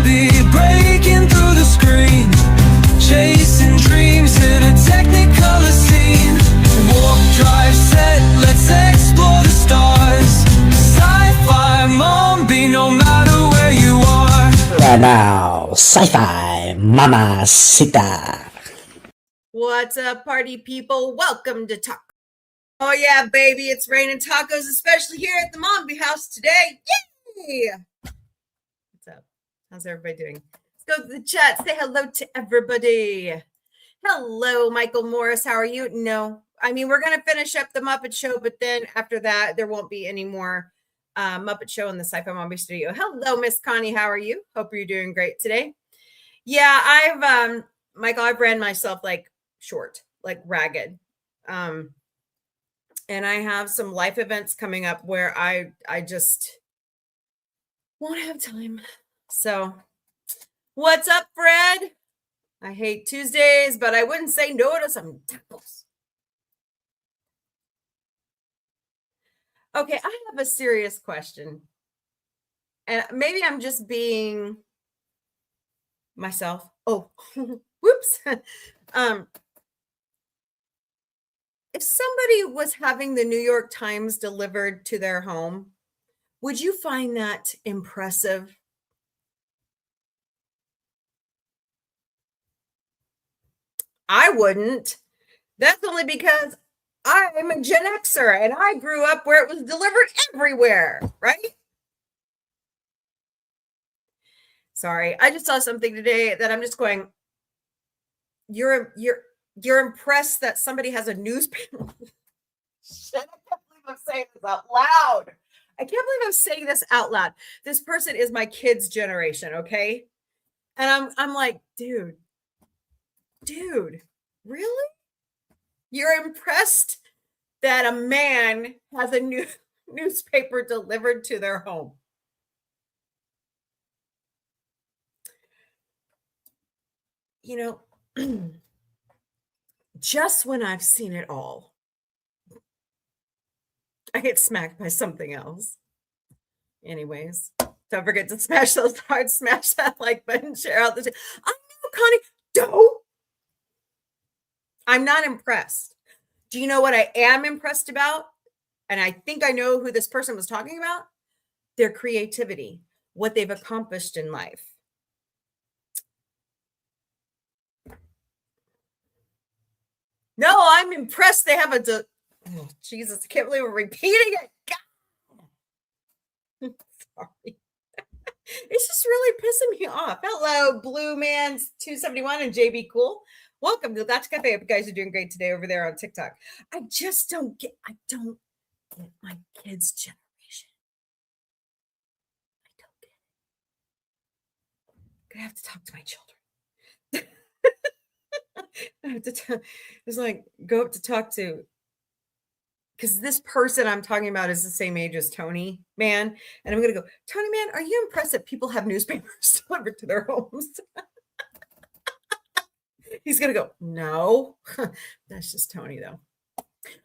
Mombie, breaking through the screen, chasing dreams in a technicolor scene. Warp drive set, let's explore the stars. Sci-fi Mombie, no matter where you are. And now, sci-fi mamacita. What's up, party people? Welcome to Talk. Oh yeah, baby, it's raining tacos, especially here at the Mombie house today. Yay! What's up? How's everybody doing? Let's go to the chat. Say hello to everybody. Hello, Michael Morris. How are you? No, I mean, we're going to finish up the Muppet Show, but then after that, there won't be any more Muppet Show in the Sci-Fi Mombie studio. Hello, Miss Connie. How are you? Hope you're doing great today. Yeah, Michael, I've ran myself like short, like ragged. And I have some life events coming up where I just won't have time. So what's up, Fred? I hate Tuesdays, but I wouldn't say no to some tacos. Okay, I have a serious question. And maybe I'm just being myself. Oh, whoops. If somebody was having the New York Times delivered to their home, would you find that impressive? I wouldn't. That's only because I'm a Gen Xer and I grew up where it was delivered everywhere, right? Sorry, I just saw something today that I'm just going, you're impressed that somebody has a newspaper. Shit, I can't believe I'm saying this out loud. I can't believe I'm saying this out loud. This person is my kid's generation, okay? And I'm like, dude, really? You're impressed that a man has a new newspaper delivered to their home? You know, just when I've seen it all, I get smacked by something else. Anyways, don't forget to smash those hearts, smash that like button, share out the. I know, Connie. Don't. I'm not impressed. Do you know what I am impressed about? And I think I know who this person was talking about. Their creativity, what they've accomplished in life. No, I'm impressed they have a. Oh, Jesus, I can't believe we're repeating it. God. Sorry. It's just really pissing me off. Hello, Blue Man 271 and JB Cool. Welcome to the Galactic Café. Hope you guys are doing great today over there on TikTok. I don't get my kids' generation. I don't get it. I have to talk to my children. I have to it's like go up to talk to, because this person I'm talking about is the same age as Tony Man, and I'm gonna go, Tony Man, are you impressed that people have newspapers delivered to their homes? He's gonna go, no. That's just Tony though.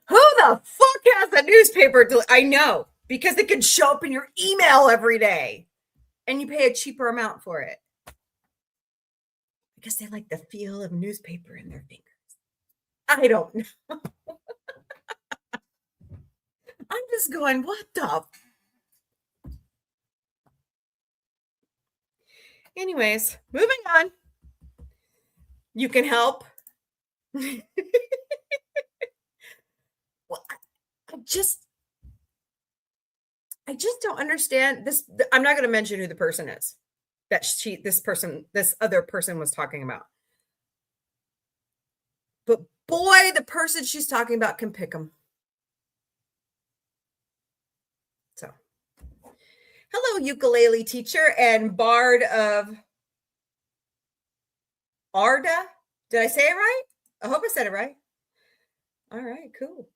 Who the fuck has a newspaper? I know, because it can show up in your email every day and you pay a cheaper amount for it. Because they like the feel of newspaper in their fingers. I don't know. I'm just going, what the? Anyways, moving on. You can help. Well, I just don't understand this. I'm not going to mention who the person is that this other person was talking about. But boy, the person she's talking about can pick them. So, hello, ukulele teacher and bard of Arda. Did I say it right? I hope I said it right. All right, cool.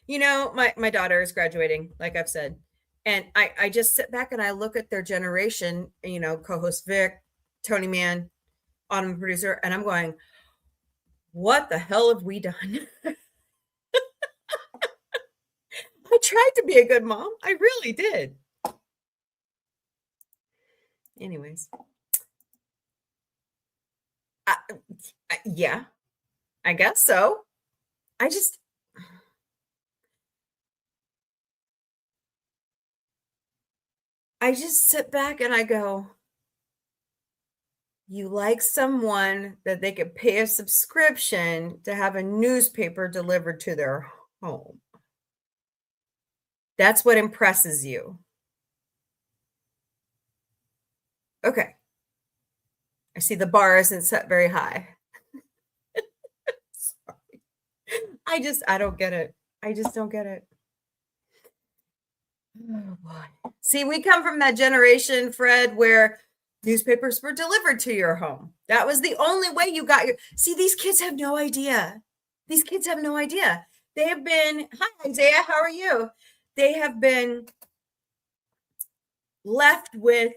You know, my daughter is graduating, like I've said. And I just sit back and I look at their generation, you know, co-host Vic, Tony Man, Autumn producer, and I'm going, what the hell have we done? I tried to be a good mom. I really did. Anyways. Yeah, I guess so. I just sit back and I go, you like someone that they could pay a subscription to have a newspaper delivered to their home. That's what impresses you. Okay. I see the bar isn't set very high. Sorry. I don't get it. I just don't get it. Oh boy. See, we come from that generation, Fred, where newspapers were delivered to your home. That was the only way you got your. See, these kids have no idea. These kids have no idea. They have been. Hi, Isaiah. How are you? They have been left with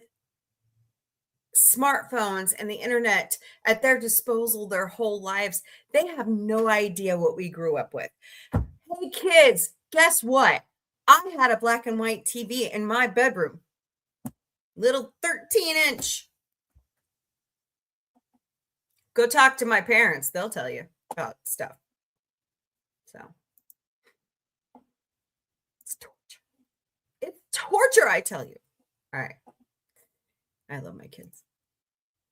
smartphones and the internet at their disposal their whole lives. They have no idea what we grew up with. Hey, kids, guess what? I had a black and white TV in my bedroom. Little 13-inch. Go talk to my parents. They'll tell you about stuff. So it's torture. It's torture, I tell you. All right. I love my kids.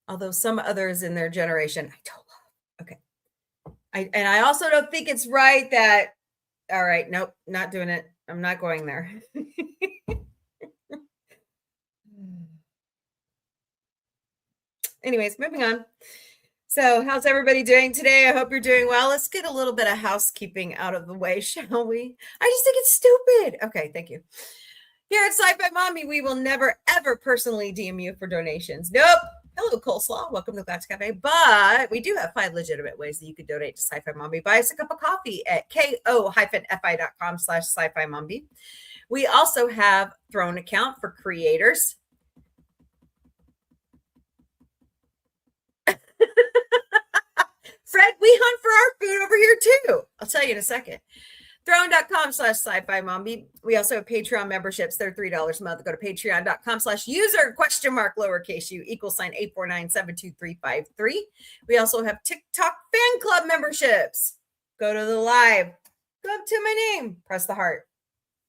Although some others in their generation, I don't love. Okay. I also don't think it's right that, all right, nope, not doing it. I'm not going there. Anyways, moving on. So how's everybody doing today? I hope you're doing well. Let's get a little bit of housekeeping out of the way, shall we? I just think it's stupid. Okay, thank you. Here at Sci-Fi Mombie, we will never, ever personally DM you for donations. Nope. Hello, Coleslaw. Welcome to Galactic Café. But we do have 5 legitimate ways that you could donate to Sci-Fi Mombie. Buy us a cup of coffee at ko-fi.com/Sci-Fi Mombie. We also have Throne account for creators. Fred, we hunt for our food over here too. I'll tell you in a second. Throne.com/Sci-Fi Mombie. We also have Patreon memberships. They're $3 a month. Go to patreon.com/user !_849723553. We also have TikTok fan club memberships. Go to the live. Go up to my name. Press the heart.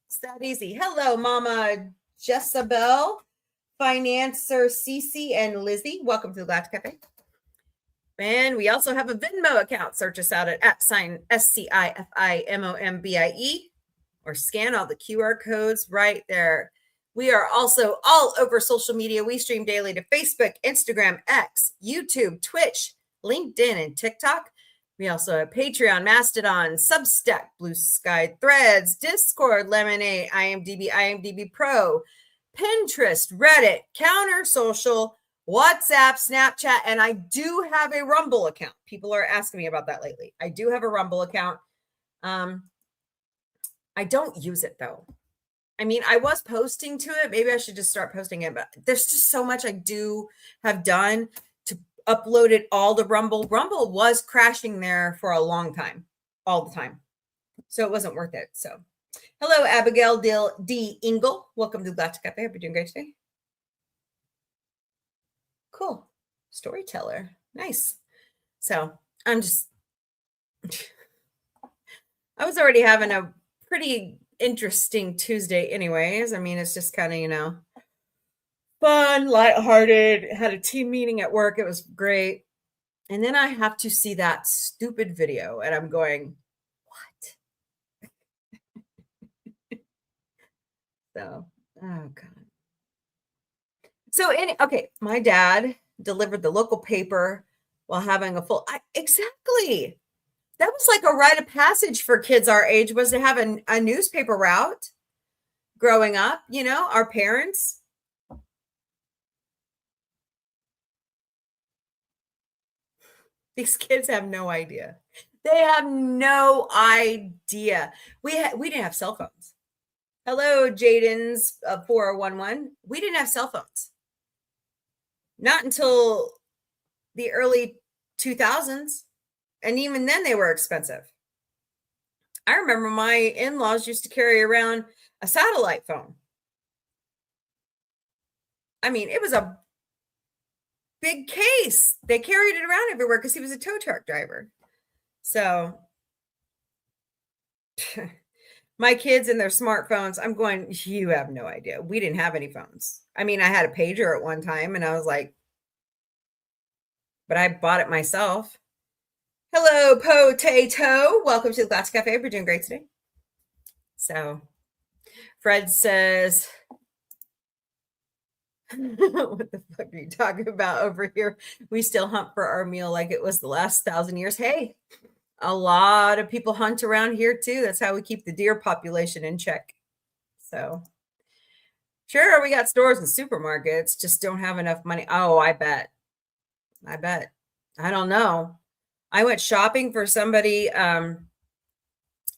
It's that easy. Hello, Mama Jezebel, Financer Cece, and Lizzie. Welcome to the Galactic Cafe. And we also have a Venmo account. Search us out at @SCIFIMOMBIE or scan all the QR codes right there. We are also all over social media. We stream daily to Facebook, Instagram, X, YouTube, Twitch, LinkedIn, and TikTok. We also have Patreon, Mastodon, Substack, Blue Sky, Threads, Discord, Lemonade, IMDb Pro, Pinterest, Reddit, Counter Social, WhatsApp, Snapchat, and I do have a Rumble account. People are asking me about that lately. I do have a Rumble account. I don't use it though. I mean, I was posting to it. Maybe I should just start posting it, but there's just so much I do have done to upload it all to Rumble. Rumble was crashing there for a long time, all the time. So it wasn't worth it. So hello, Abigail D. Ingle. Welcome to Galactic Cafe. Hope you're doing great today. Cool. Storyteller. Nice. So I'm just, I was already having a pretty interesting Tuesday anyways. I mean, it's just kind of, fun, lighthearted. Had a team meeting at work. It was great. And then I have to see that stupid video and I'm going, what? So, oh God. So, okay, my dad delivered the local paper while having a full, exactly. That was like a rite of passage for kids our age, was to have a newspaper route growing up, our parents. These kids have no idea. They have no idea. We didn't have cell phones. Hello, Jaden's 4011. We didn't have cell phones. Not until the early 2000s. And even then they were expensive. I remember my in-laws used to carry around a satellite phone. I mean, it was a big case. They carried it around everywhere because he was a tow truck driver. So my kids and their smartphones, I'm going, you have no idea. We didn't have any phones. I mean, I had a pager at one time and I was like, but I bought it myself. Hello, Potato. Welcome to the Galactic Café. We're doing great today. So Fred says, what the fuck are you talking about over here? We still hunt for our meal like it was the last 1,000 years. Hey, a lot of people hunt around here too. That's how we keep the deer population in check. So sure, we got stores and supermarkets, just don't have enough money. Oh, I bet. I don't know. I went shopping for somebody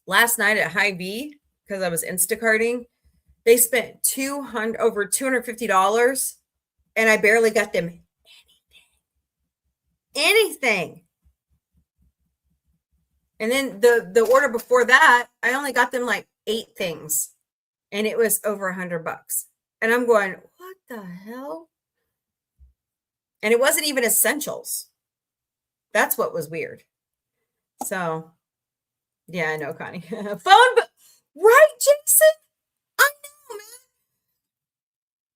last night at Hy-Vee because I was Instacarting. They spent over $250 and I barely got them anything. And then the order before that, I only got them like 8 things and it was over $100. And I'm going, what the hell? And it wasn't even essentials. That's what was weird. So, yeah, I know, Connie. Right, Jason? I know, man.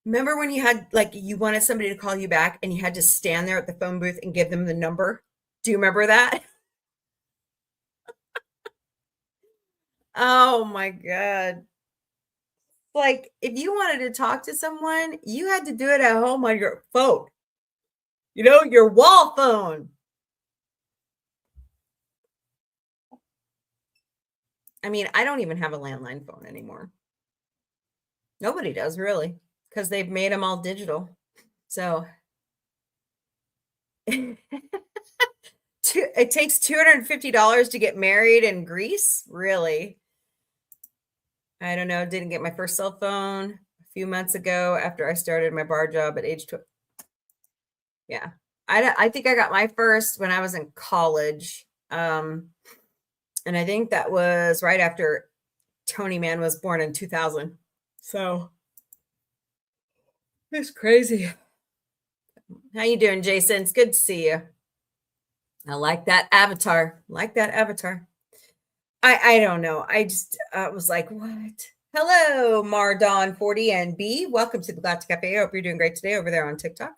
Remember when you had, like, you wanted somebody to call you back and you had to stand there at the phone booth and give them the number? Do you remember that? Oh, my God. Like, if you wanted to talk to someone, you had to do it at home on your phone. You know, your wall phone. I mean, I don't even have a landline phone anymore. Nobody does, really, because they've made them all digital. So it takes $250 to get married in Greece? Really? I don't know. Didn't get my first cell phone a few months ago after I started my bar job at age 12. Yeah. I think I got my first when I was in college. And I think that was right after Tony Man was born in 2000. So it's crazy. How you doing, Jason? It's good to see you. I like that avatar. I don't know. I just was like, what? Hello, Mardon40 and B. Welcome to the Galactic Café. I hope you're doing great today over there on TikTok.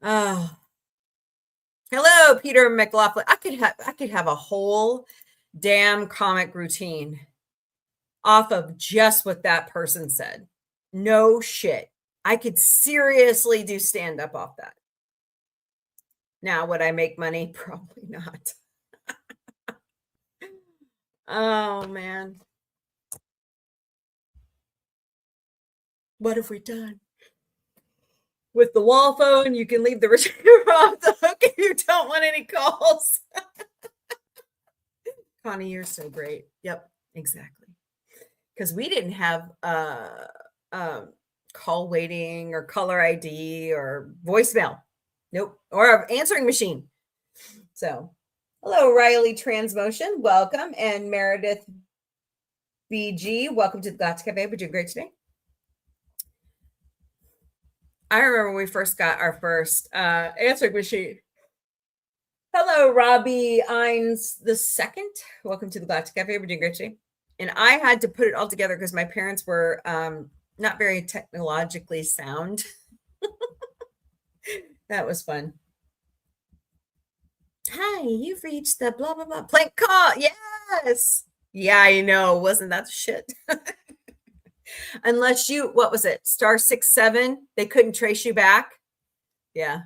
Oh. Hello, Peter McLaughlin. I could have a whole damn comic routine off of just what that person said. No shit. I could seriously do stand up off that. Now, would I make money? Probably not. Oh, man. What have we done? With the wall phone, you can leave the receiver off the hook if you don't want any calls. Connie, you're so great. Yep, exactly. Because we didn't have call waiting or caller ID or voicemail. Nope. Or an answering machine. So, hello, Riley Transmotion. Welcome. And Meredith BG. Welcome to the Galactic Cafe. We're doing great today. I remember when we first got our first answering machine. Hello, Robbie Ines II. Welcome to the Galactic Cafe. We're doing great today. And I had to put it all together because my parents were not very technologically sound. That was fun. Hi, you've reached the blah, blah, blah. Plank call. Yes. Yeah, I know. Wasn't that the shit? Unless you, what was it? *67. They couldn't trace you back. Yeah.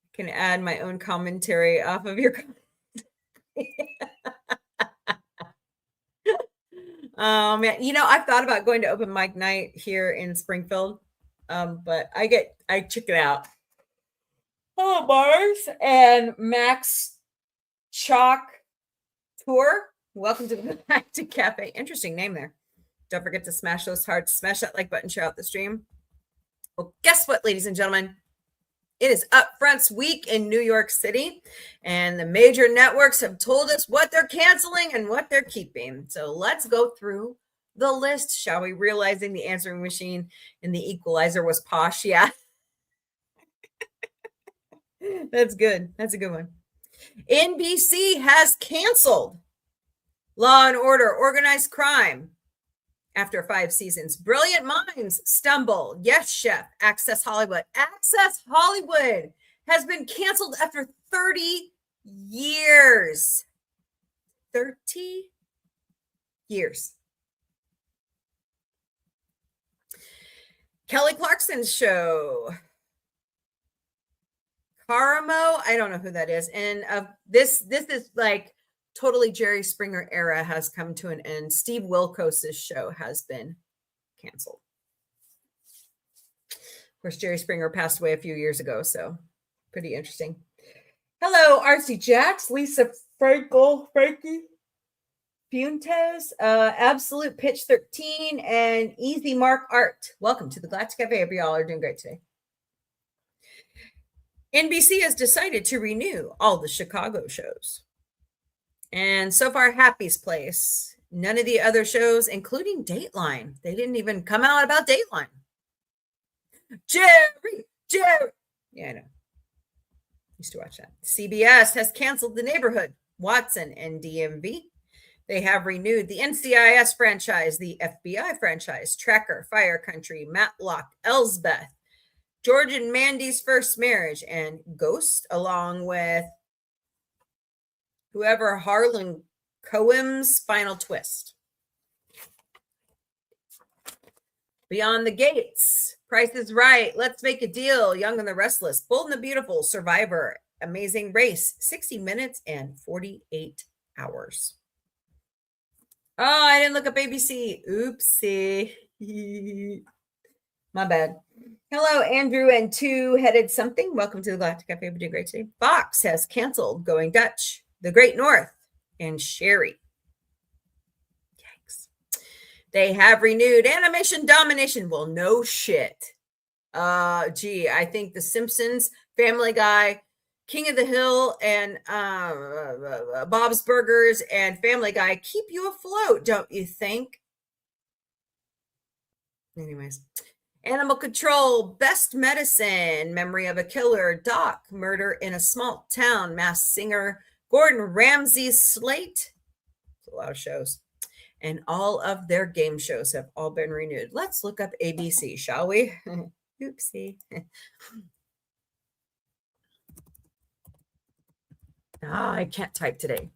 I can add my own commentary off of your. Man, you know, I've thought about going to open mic night here in Springfield. But I check it out. Hello, Mars and Max Chalk Tour. Welcome to the Galactic Cafe. Interesting name there. Don't forget to smash those hearts, smash that like button, share out the stream. Well, guess what, ladies and gentlemen? It is Upfronts week in New York City, and the major networks have told us what they're canceling and what they're keeping. So let's go through the list, shall we? Realizing the answering machine and the equalizer was posh. Yeah. That's good. That's a good one. NBC has canceled Law and Order, Organized Crime after 5 seasons. Brilliant Minds stumble. Yes, Chef. Access Hollywood. Access Hollywood has been canceled after 30 years. 30 years. Kelly Clarkson's show. Caramo, I don't know who that is. And this is like totally Jerry Springer era has come to an end. Steve Wilkos' show has been canceled. Of course, Jerry Springer passed away a few years ago, so pretty interesting. Hello, RC Jax, Lisa Frankie Fuentes, Absolute Pitch 13, and Easy Mark Art. Welcome to the Galactic Café. Hope you all are doing great today. NBC has decided to renew all the Chicago shows. And so far, Happy's Place. None of the other shows, including Dateline. They didn't even come out about Dateline. Jerry. Yeah, I know. Used to watch that. CBS has canceled The Neighborhood, Watson, and DMV. They have renewed the NCIS franchise, the FBI franchise, Tracker, Fire Country, Matlock, Elsbeth, George and Mandy's First Marriage, and Ghost, along with whoever Harlan Cohen's Final Twist. Beyond the Gates, Price is Right, Let's Make a Deal, Young and the Restless, Bold and the Beautiful, Survivor, Amazing Race, 60 Minutes and 48 Hours. Oh, I didn't look up ABC. Oopsie. My bad. Hello, Andrew and Two-Headed Something. Welcome to the Galactic Cafe. We're doing great today. Fox has canceled Going Dutch, The Great North, and Sherry. Yikes. They have renewed Animation Domination. Well, no shit. I think The Simpsons, Family Guy, King of the Hill, and Bob's Burgers and Family Guy keep you afloat, don't you think? Anyways. Animal Control, Best Medicine, Memory of a Killer, Doc, Murder in a Small Town, Masked Singer, Gordon Ramsay's Slate. It's a lot of shows. And all of their game shows have all been renewed. Let's look up ABC, shall we? Oopsie. I can't type today.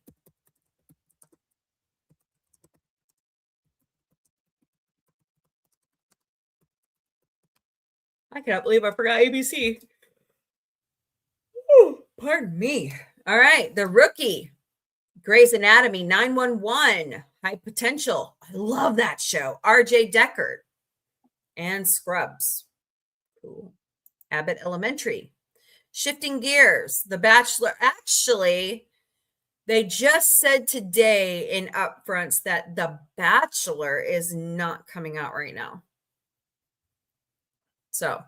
I cannot believe I forgot ABC. Ooh, pardon me. All right. The Rookie, Grey's Anatomy, 911, High Potential. I love that show. RJ Deckard and Scrubs. Cool. Abbott Elementary. Shifting Gears, The Bachelor. Actually, they just said today in upfronts that The Bachelor is not coming out right now. So,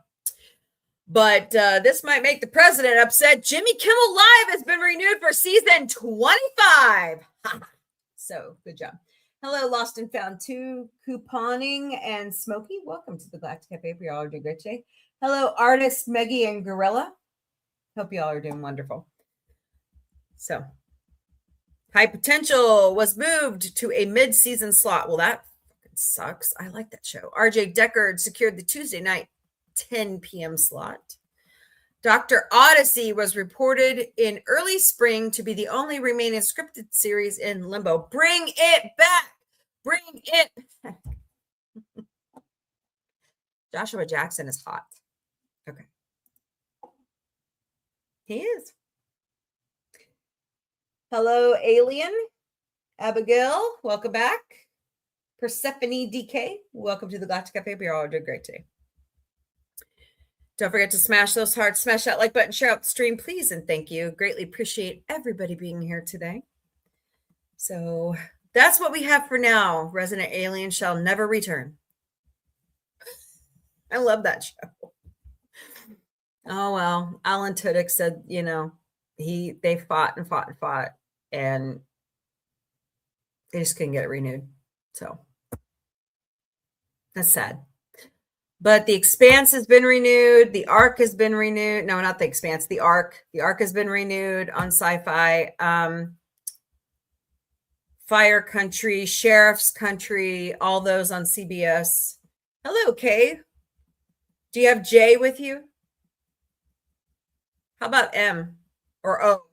but this might make the president upset. Jimmy Kimmel Live has been renewed for season 25. So, good job. Hello, Lost and Found 2, Couponing, and Smokey. Welcome to the Galactic Cafe. We all are doing great today. Hello, artist Meggie and Gorilla. Hope you all are doing wonderful. So, High Potential was moved to a mid-season slot. Well, that sucks. I like that show. RJ Deckard secured the Tuesday night 10 p.m. slot. Dr. Odyssey was reported in early spring to be the only remaining scripted series in limbo. Bring it back. Bring it back. Joshua Jackson is hot. Okay. He is. Hello, Alien. Abigail, welcome back. Persephone DK, welcome to the Galactic Cafe. We're all doing great today. Don't forget to smash those hearts, smash that like button, share out the stream, please, and thank you. Greatly appreciate everybody being here today. So that's what we have for now. Resident Alien shall never return. I love that show. Oh, well, Alan Tudyk said, they fought and fought and fought, and they just couldn't get it renewed. So that's sad. But The Expanse has been renewed. The Ark has been renewed. No, not The Expanse. The Ark. The Ark has been renewed on Sci-Fi. Fire Country, Sheriff's Country, all those on CBS. Hello, Kay. Do you have J with you? How about M or O?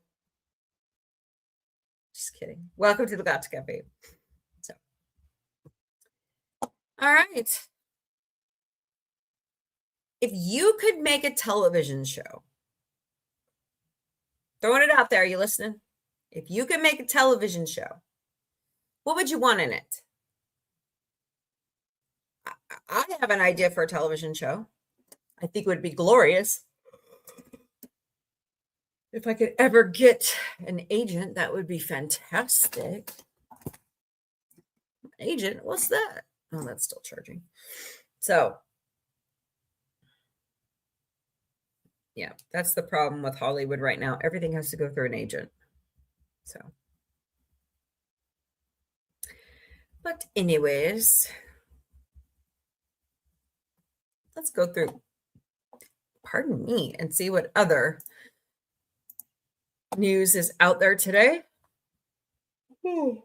Just kidding. Welcome to the Galactic Café. So, all right. If you could make a television show, throwing it out there, are you listening? If you could make a television show, what would you want in it? I have an idea for a television show. I think it would be glorious. If I could ever get an agent, that would be fantastic. Agent, what's that? Oh, that's still charging. So, yeah, that's the problem with Hollywood right now. Everything has to go through an agent. So, but anyways, let's go through, pardon me, and see what other news is out there today. And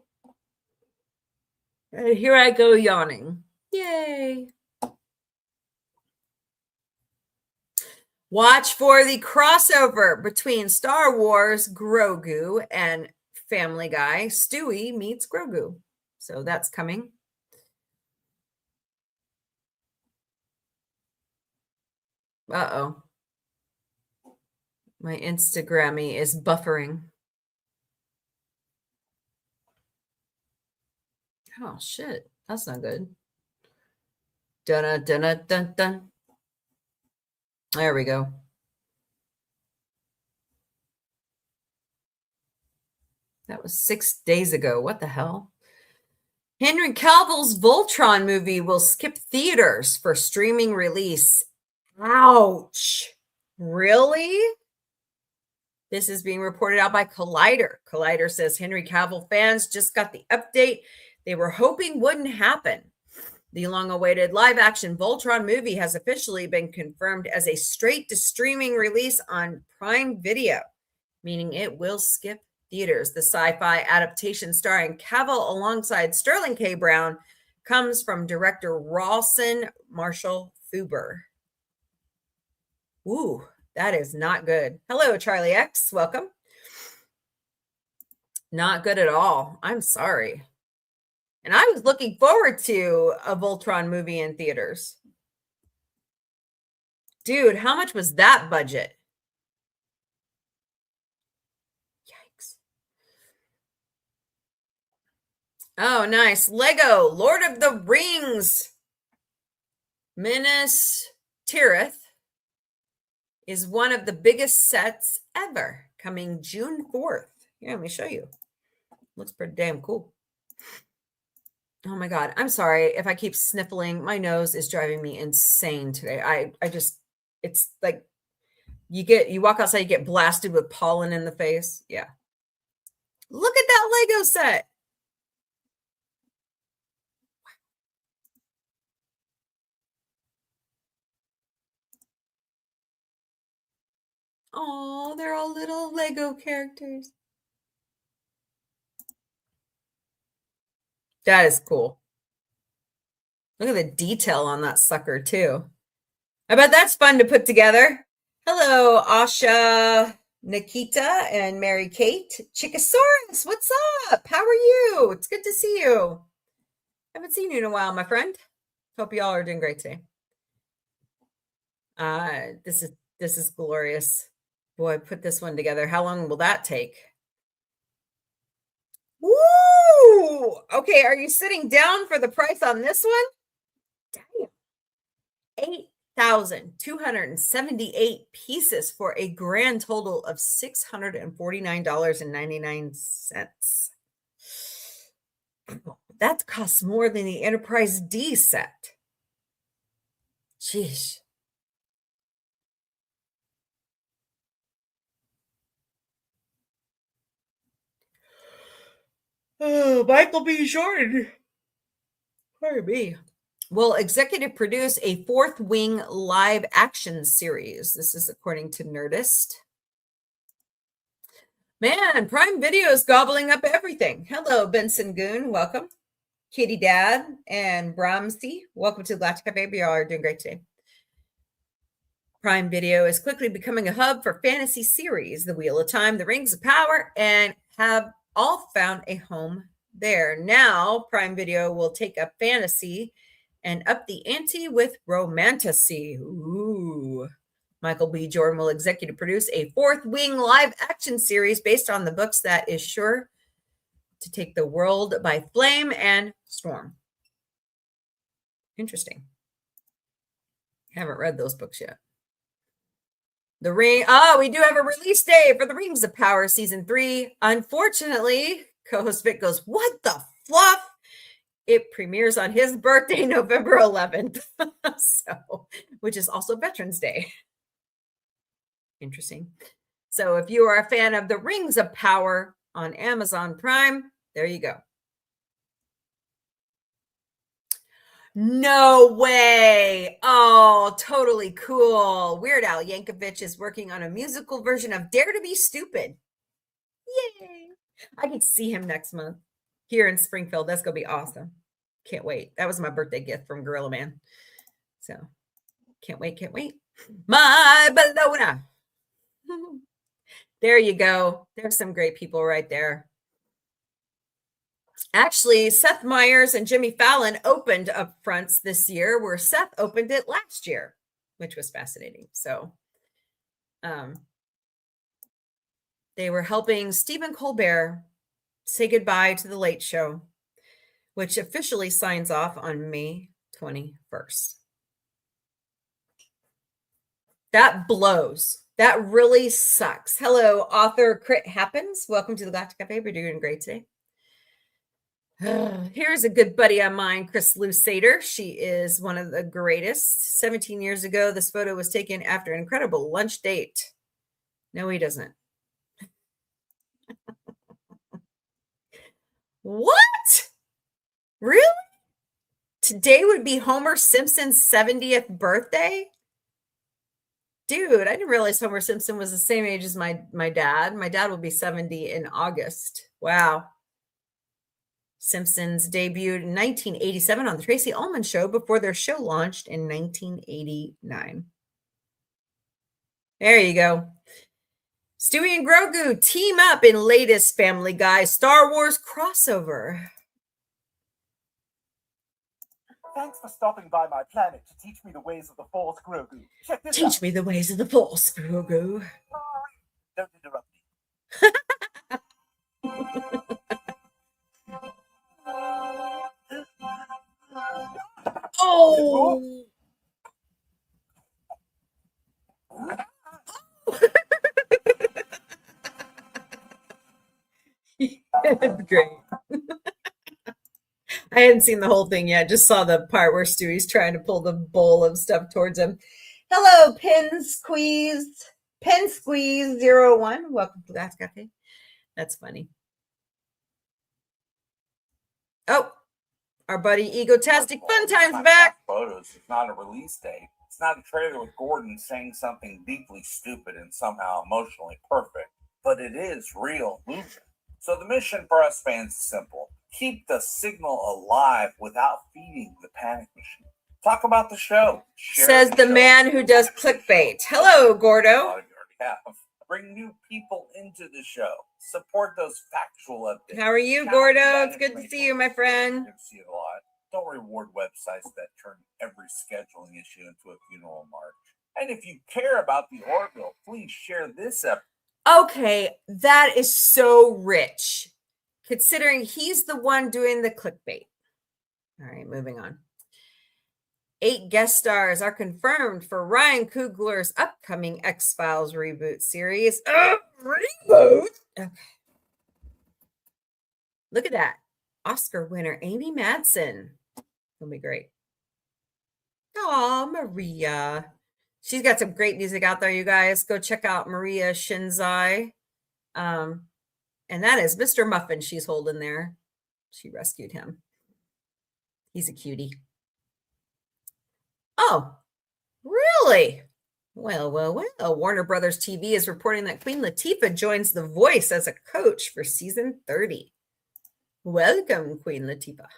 here I go yawning. Yay. Watch for the crossover between Star Wars Grogu and Family Guy. Stewie meets Grogu. So that's coming. Uh-oh. My Instagrammy is buffering. Oh, shit. That's not good. Dun dun dun dun dun. There we go. That was 6 days ago. What the hell? Henry Cavill's Voltron movie will skip theaters for streaming release. Ouch. Really? This is being reported out by Collider. Collider says Henry Cavill fans just got the update they were hoping wouldn't happen. The long-awaited live-action Voltron movie has officially been confirmed as a straight-to-streaming release on Prime Video, meaning it will skip theaters. The sci-fi adaptation starring Cavill alongside Sterling K. Brown comes from director Rawson Marshall Thuber. Ooh, that is not good. Hello, Charlie X. Welcome. Not good at all. I'm sorry. And I was looking forward to a Voltron movie in theaters. Dude, how much was that budget? Yikes. Oh, nice. Lego, Lord of the Rings. Minas Tirith is one of the biggest sets ever, coming June 4th. Here, let me show you. Looks pretty damn cool. Oh my God. I'm sorry if I keep sniffling. My nose is driving me insane today. I just, it's like you walk outside, you get blasted with pollen in the face. Yeah. Look at that Lego set. Oh, they're all little Lego characters. That is cool. Look at the detail on that sucker, too. I bet that's fun to put together. Hello, Asha, Nikita, and Mary Kate. Chickasaurus, what's up? How are you? It's good to see you. Haven't seen you in a while, my friend. Hope y'all are doing great today. This is glorious. Boy, put this one together. How long will that take? Woo! Okay, are you sitting down for the price on this one? Damn. 8,278 pieces for a grand total of $649.99. That costs more than the Enterprise D set. Jeez. Oh, Michael B. Jordan. Pardon me. will executive produce a Fourth Wing live action series. This is according to Nerdist. Man, Prime Video is gobbling up everything. Hello, Benson Goon. Welcome. Katie Dad and Brahmsy. Welcome to the Galactic Café. We all are doing great today. Prime Video is quickly becoming a hub for fantasy series. The Wheel of Time, The Rings of Power, and have all found a home there. Now, Prime Video will take up fantasy and up the ante with romantasy. Ooh. Michael B. Jordan will executive produce a Fourth Wing live action series based on the books that is sure to take the world by flame and storm. Interesting. Haven't read those books yet. The Ring. Oh, we do have a release day for The Rings of Power Season 3. Unfortunately, co-host Vic goes, what the fluff? It premieres on his birthday, November 11th. Which is also Veterans Day. Interesting. So if you are a fan of The Rings of Power on Amazon Prime, there you go. No way. Oh, totally cool. Weird Al Yankovic is working on a musical version of Dare to Be Stupid. Yay. I can see him next month here in Springfield. That's going to be awesome. Can't wait. That was my birthday gift from Gorilla Man. So can't wait. My Bologna. There you go. There's some great people right there. Actually, Seth Meyers and Jimmy Fallon opened up fronts this year where Seth opened it last year, which was fascinating. So they were helping Stephen Colbert say goodbye to The Late Show, which officially signs off on May 21st. That blows. That really sucks. Hello, author Crit Happens. Welcome to the Galactic Cafe. We're doing great today. Here's a good buddy of mine, Chris Lusader. She is one of the greatest. 17 years ago, this photo was taken after an incredible lunch date. No, he doesn't. What? Really? Today would be Homer Simpson's 70th birthday? Dude, I didn't realize Homer Simpson was the same age as my dad. My dad will be 70 in August. Wow. Simpsons debuted in 1987 on the Tracy Ullman Show before their show launched in 1989. There you go. Stewie and Grogu team up in latest Family Guy Star Wars crossover. Thanks for stopping by my planet to teach me the ways of the Force, Grogu. Check this out. Teach me the ways of the Force, Grogu. Don't interrupt me. Oh! Great. I hadn't seen the whole thing yet. Just saw the part where Stewie's trying to pull the bowl of stuff towards him. Hello, Pen Squeeze 01. Welcome to that Cafe. That's funny. Oh, our buddy Egotastic Fun Time's back. Photos. It's not a release date. It's not a trailer with Gordon saying something deeply stupid and somehow emotionally perfect, but it is real movement. So the mission for us fans is simple. Keep the signal alive without feeding the panic machine. Talk about the show. Says the man who does clickbait. Hello, Gordo. Bring new people into the show. Support those factual updates. How are you, Gordo? It's good to see you, my friend. See it a lot. Don't reward websites that turn every scheduling issue into a funeral march. And if you care about the Orville, please share this episode. Okay, that is so rich, considering he's the one doing the clickbait. All right, moving on. 8 guest stars are confirmed for Ryan Coogler's upcoming X-Files reboot series. Reboot? Okay. Look at that. Oscar winner Amy Madsen. It'll be great. Oh, Maria. She's got some great music out there, you guys. Go check out Maria Shinzai. And that is Mr. Muffin she's holding there. She rescued him. He's a cutie. Oh, really? Well, well, well. Warner Brothers TV is reporting that Queen Latifah joins The Voice as a coach for season 30. Welcome, Queen Latifah.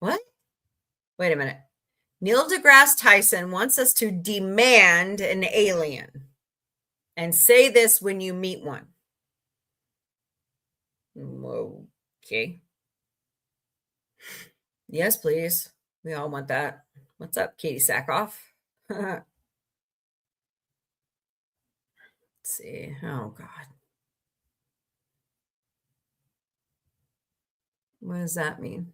What? Wait a minute. Neil deGrasse Tyson wants us to demand an alien and say this when you meet one. Okay. Yes, please. We all want that. What's up, Katie Sackhoff? Let's see. Oh, God. What does that mean?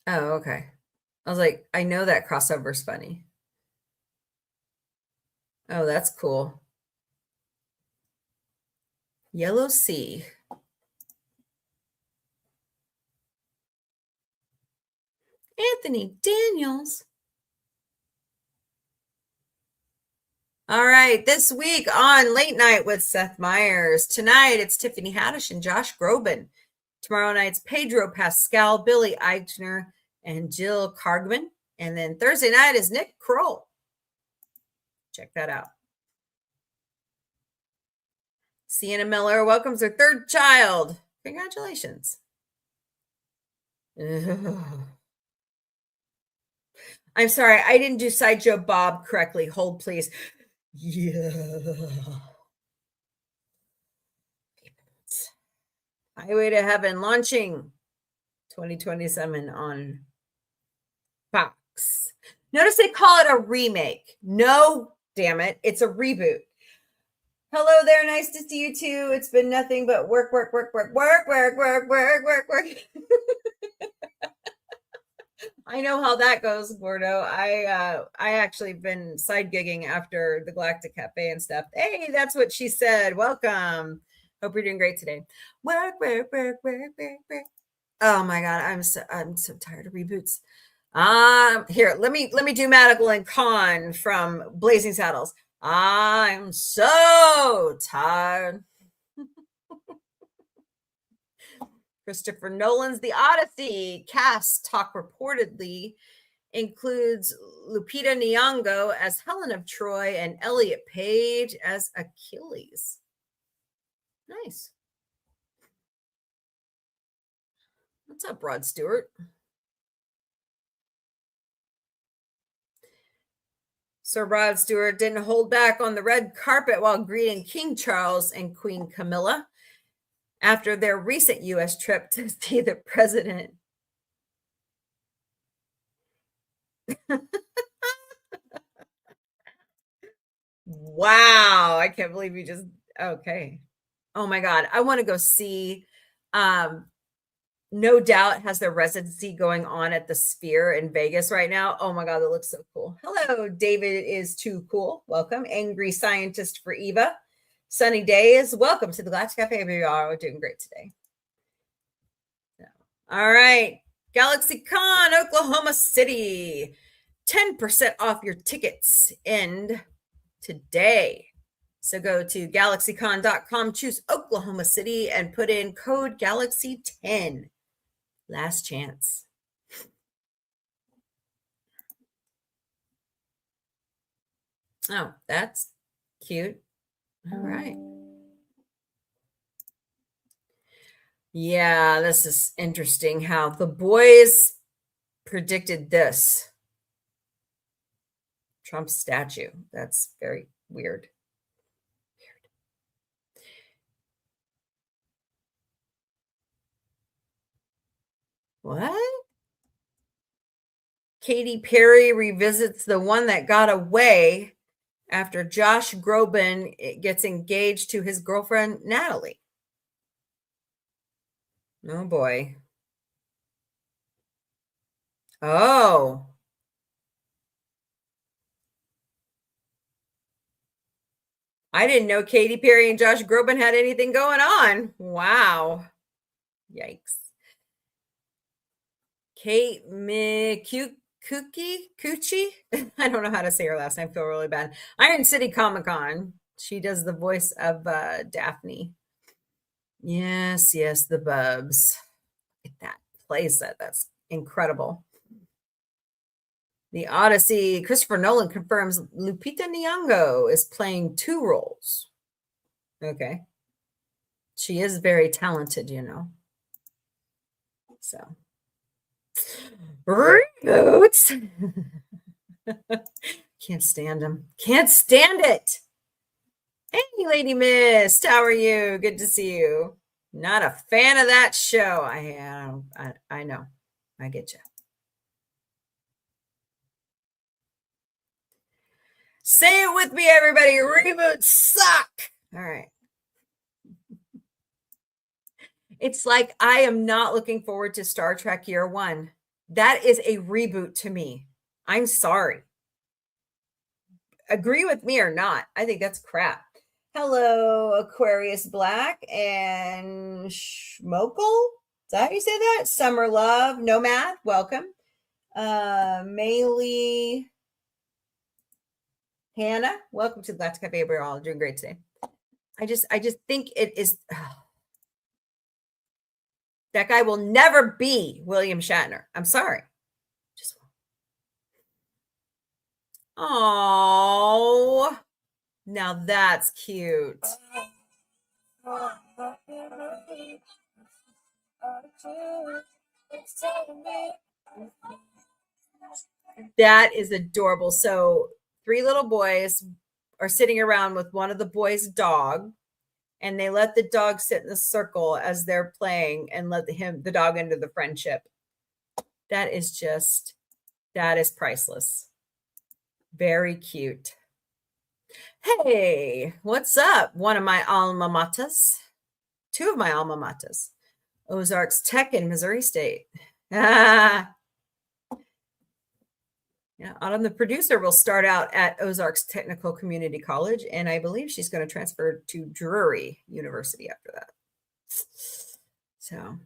Oh, okay. I was like, I know that crossover's funny. Oh, that's cool. Yellow Sea. Anthony Daniels. All right, this week on Late Night with Seth Meyers. Tonight it's Tiffany Haddish and Josh Groban. Tomorrow night's Pedro Pascal, Billy Eichner, and Jill Kargman. And then Thursday night is Nick Kroll. Check that out. Sienna Miller welcomes her third child. Congratulations. Ugh. I'm sorry, I didn't do Sideshow Bob correctly. Hold, please. Yeah. Highway to Heaven launching 2027 on Fox. Notice they call it a remake. No, damn it. It's a reboot. Hello there. Nice to see you too. It's been nothing but work. I know how that goes, Gordo. I actually been side gigging after the Galactic Café and stuff. Hey, that's what she said. Welcome. Hope you're doing great today. Work. Oh my God, I'm so tired of reboots. Here, let me do Madigal and Khan from Blazing Saddles. I'm so tired. Christopher Nolan's The Odyssey cast talk reportedly includes Lupita Nyong'o as Helen of Troy and Elliot Page as Achilles. Nice. What's up, Rod Stewart? Sir Rod Stewart didn't hold back on the red carpet while greeting King Charles and Queen Camilla after their recent U.S. trip to see the president. Wow, I can't believe you just okay. Oh my God, I want to go see No Doubt has their residency going on at the Sphere in Vegas right now. Oh my God, that looks so cool. Hello, David is too cool. Welcome. Angry Scientist for Eva. Sunny days. Welcome to the Galactic Cafe. We are doing great today. All right. Galaxy Con, Oklahoma City. 10% off your tickets end today. So go to galaxycon.com, choose Oklahoma City, and put in code Galaxy10. Last chance. Oh, that's cute. All right. Yeah, this is interesting how the boys predicted this. Trump's statue. That's very weird. What? Katy Perry revisits the one that got away after Josh Groban gets engaged to his girlfriend, Natalie. Oh, boy. Oh. I didn't know Katy Perry and Josh Groban had anything going on. Wow. Yikes. Kate Coochie? I don't know how to say her last name. I feel really bad. Iron City Comic Con. She does the voice of Daphne. Yes, yes, the Bubs. Look at that playset. That's incredible. The Odyssey. Christopher Nolan confirms Lupita Nyong'o is playing 2 roles. Okay. She is very talented, you know. So, reboots. Can't stand them. Can't stand it. Hey, Lady Mist, how are you? Good to see you. Not a fan of that show. I am. I know. I get you. Say it with me, everybody. Reboots suck. All right. It's like I am not looking forward to Star Trek Year One. That is a reboot to me. I'm sorry. Agree with me or not. I think that's crap. Hello, Aquarius Black and Schmokel. Is that how you say that? Summer Love, Nomad, welcome. Maylee, Hannah, welcome to the Galactic Café. We're all doing great today. I just think it is. That guy will never be William Shatner. I'm sorry. Just. Oh, now that's cute. That is adorable. So 3 little boys are sitting around with one of the boys' dog, and they let the dog sit in a circle as they're playing and let the dog into the friendship. That is priceless. Very cute. Hey, what's up? One of my alma maters. 2 of my alma maters. Ozarks Tech in Missouri State. Yeah, Autumn, the producer, will start out at Ozarks Technical Community College, and I believe she's going to transfer to Drury University after that. So,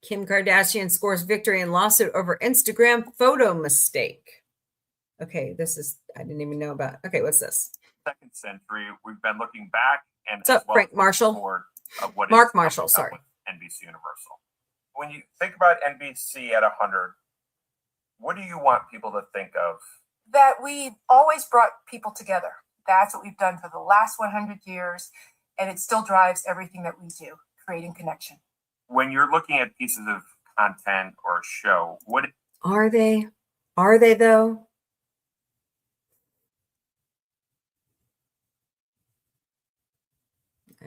Kim Kardashian scores victory in lawsuit over Instagram photo mistake. Okay, I didn't even know about. Okay, what's this? Second century, we've been looking back and What's up, Frank Marshall? Of what Mark Marshall, sorry. NBC Universal. When you think about NBC at 100, what do you want people to think of? That we always brought people together. That's what we've done for the last 100 years, and it still drives everything that we do, creating connection. When you're looking at pieces of content or a show, what are they? Are they though?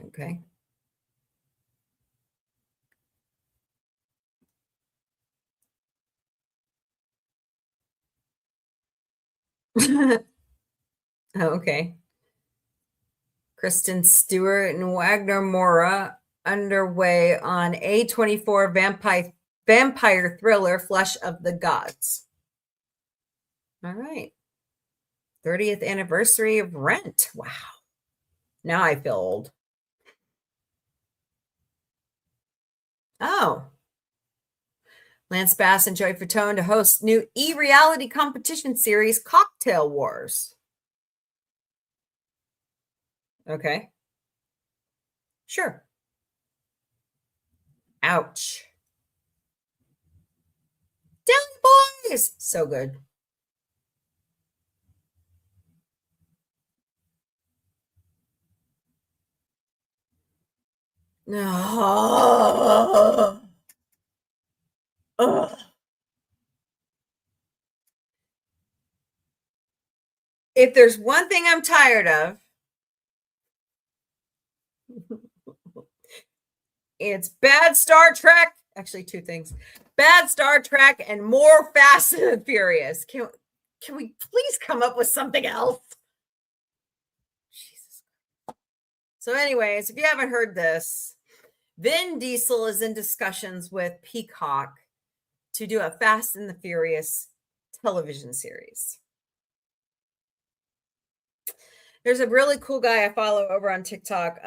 Okay. Okay. Kristen Stewart and Wagner Moura underway on A24 vampire thriller Flesh of the Gods. All right. 30th anniversary of Rent. Wow. Now I feel old. Oh. Lance Bass and Joey Fatone to host new e-reality competition series Cocktail Wars. Okay. Sure. Ouch. Deli Boys. So good. No. Ugh. If there's one thing I'm tired of, it's bad Star Trek. Actually, 2 things. Bad Star Trek and more Fast and Furious. Can we please come up with something else? Jesus. So anyways, if you haven't heard this, Vin Diesel is in discussions with Peacock to do a Fast and the Furious television series. There's a really cool guy I follow over on TikTok,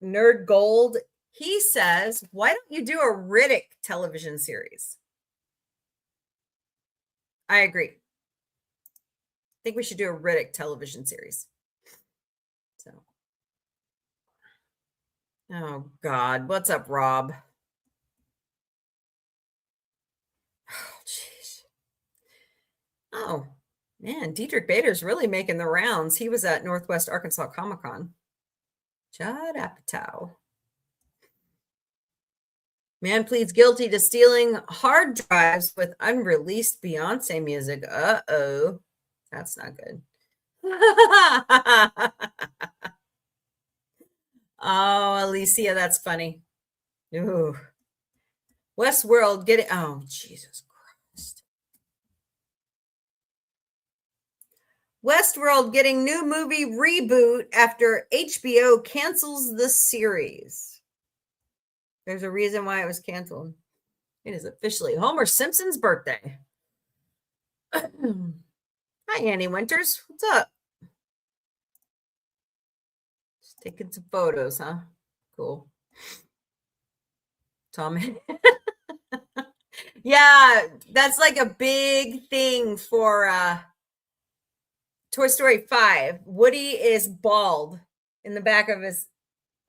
Nerd Gold. He says, why don't you do a Riddick television series? I agree. think we should do a Riddick television series. So, oh God, what's up, Rob? Oh, jeez. Oh, man, Dietrich Bader's really making the rounds. He was at Northwest Arkansas Comic Con. Judd Apatow. Man pleads guilty to stealing hard drives with unreleased Beyonce music. Uh-oh. That's not good. Oh, Alicia, that's funny. Ooh. Westworld getting, oh, Jesus Christ. Westworld getting new movie reboot after HBO cancels the series. There's a reason why it was canceled. It is officially Homer Simpson's birthday. Hi, Annie Winters. What's up? Just taking some photos, huh? Cool. Tom. Yeah, that's like a big thing for Toy Story 5. Woody is bald in the back of his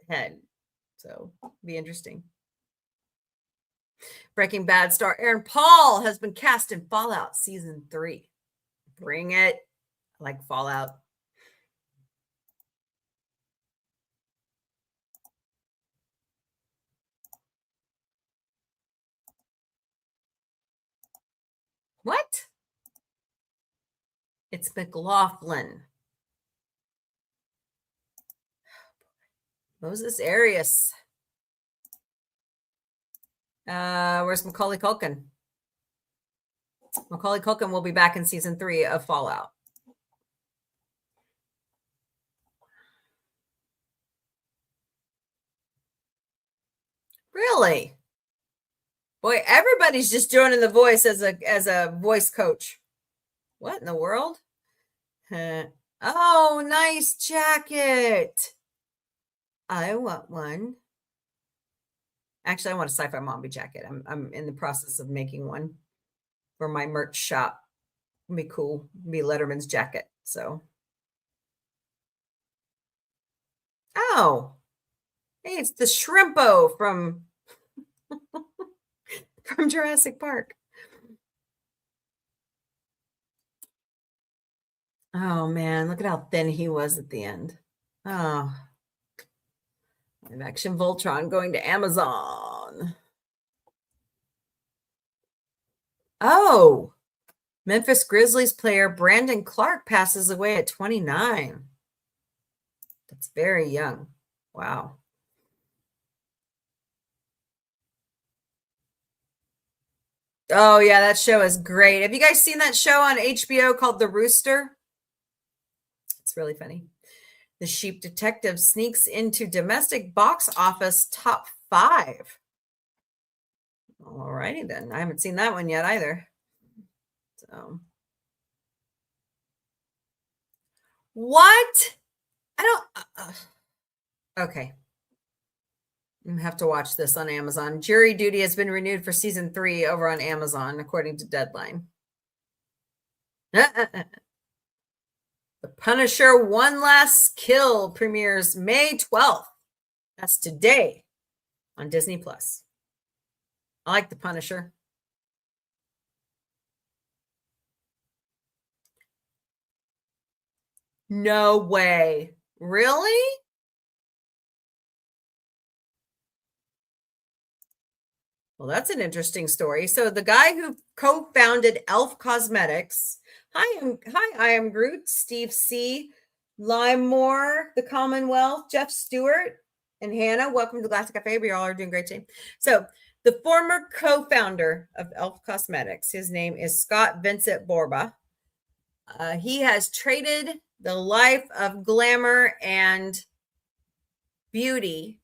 head. So, be interesting. Breaking Bad star Aaron Paul has been cast in Fallout Season 3. Bring it. I like Fallout. What? It's McLaughlin. Moses Arias. Where's Macaulay Culkin? Macaulay Culkin will be back in Season 3 of Fallout. Really? Boy, everybody's just joining The Voice as a voice coach. What in the world? Oh, nice jacket. I want one. Actually, I want a sci-fi Mombie jacket. I'm in the process of making one for my merch shop. It'd be cool. It'd be Letterman's jacket. So, oh, hey, it's the Shrimpo from from Jurassic Park. Oh man, look at how thin he was at the end. Oh, live action Voltron going to Amazon. Oh, Memphis Grizzlies player Brandon Clark passes away at 29. That's very young. Wow. Oh, yeah, that show is great. Have you guys seen that show on HBO called The Rooster? It's really funny. The Sheep Detective sneaks into domestic box office top 5. All righty then. I haven't seen that one yet either. So, what? I don't. Okay. I'm gonna have to watch this on Amazon. Jury Duty has been renewed for Season 3 over on Amazon, according to Deadline. The Punisher One Last Kill premieres May 12th. That's today on Disney+. I like The Punisher. No way. Really? Well, that's an interesting story. So the guy who co-founded Elf Cosmetics, I am Groot, Steve C, Limemore, the Commonwealth, Jeff Stewart, and Hannah. Welcome to Galactic Café. We all are doing great today. So the former co-founder of Elf Cosmetics, his name is Scott Vincent Borba. He has traded the life of glamour and beauty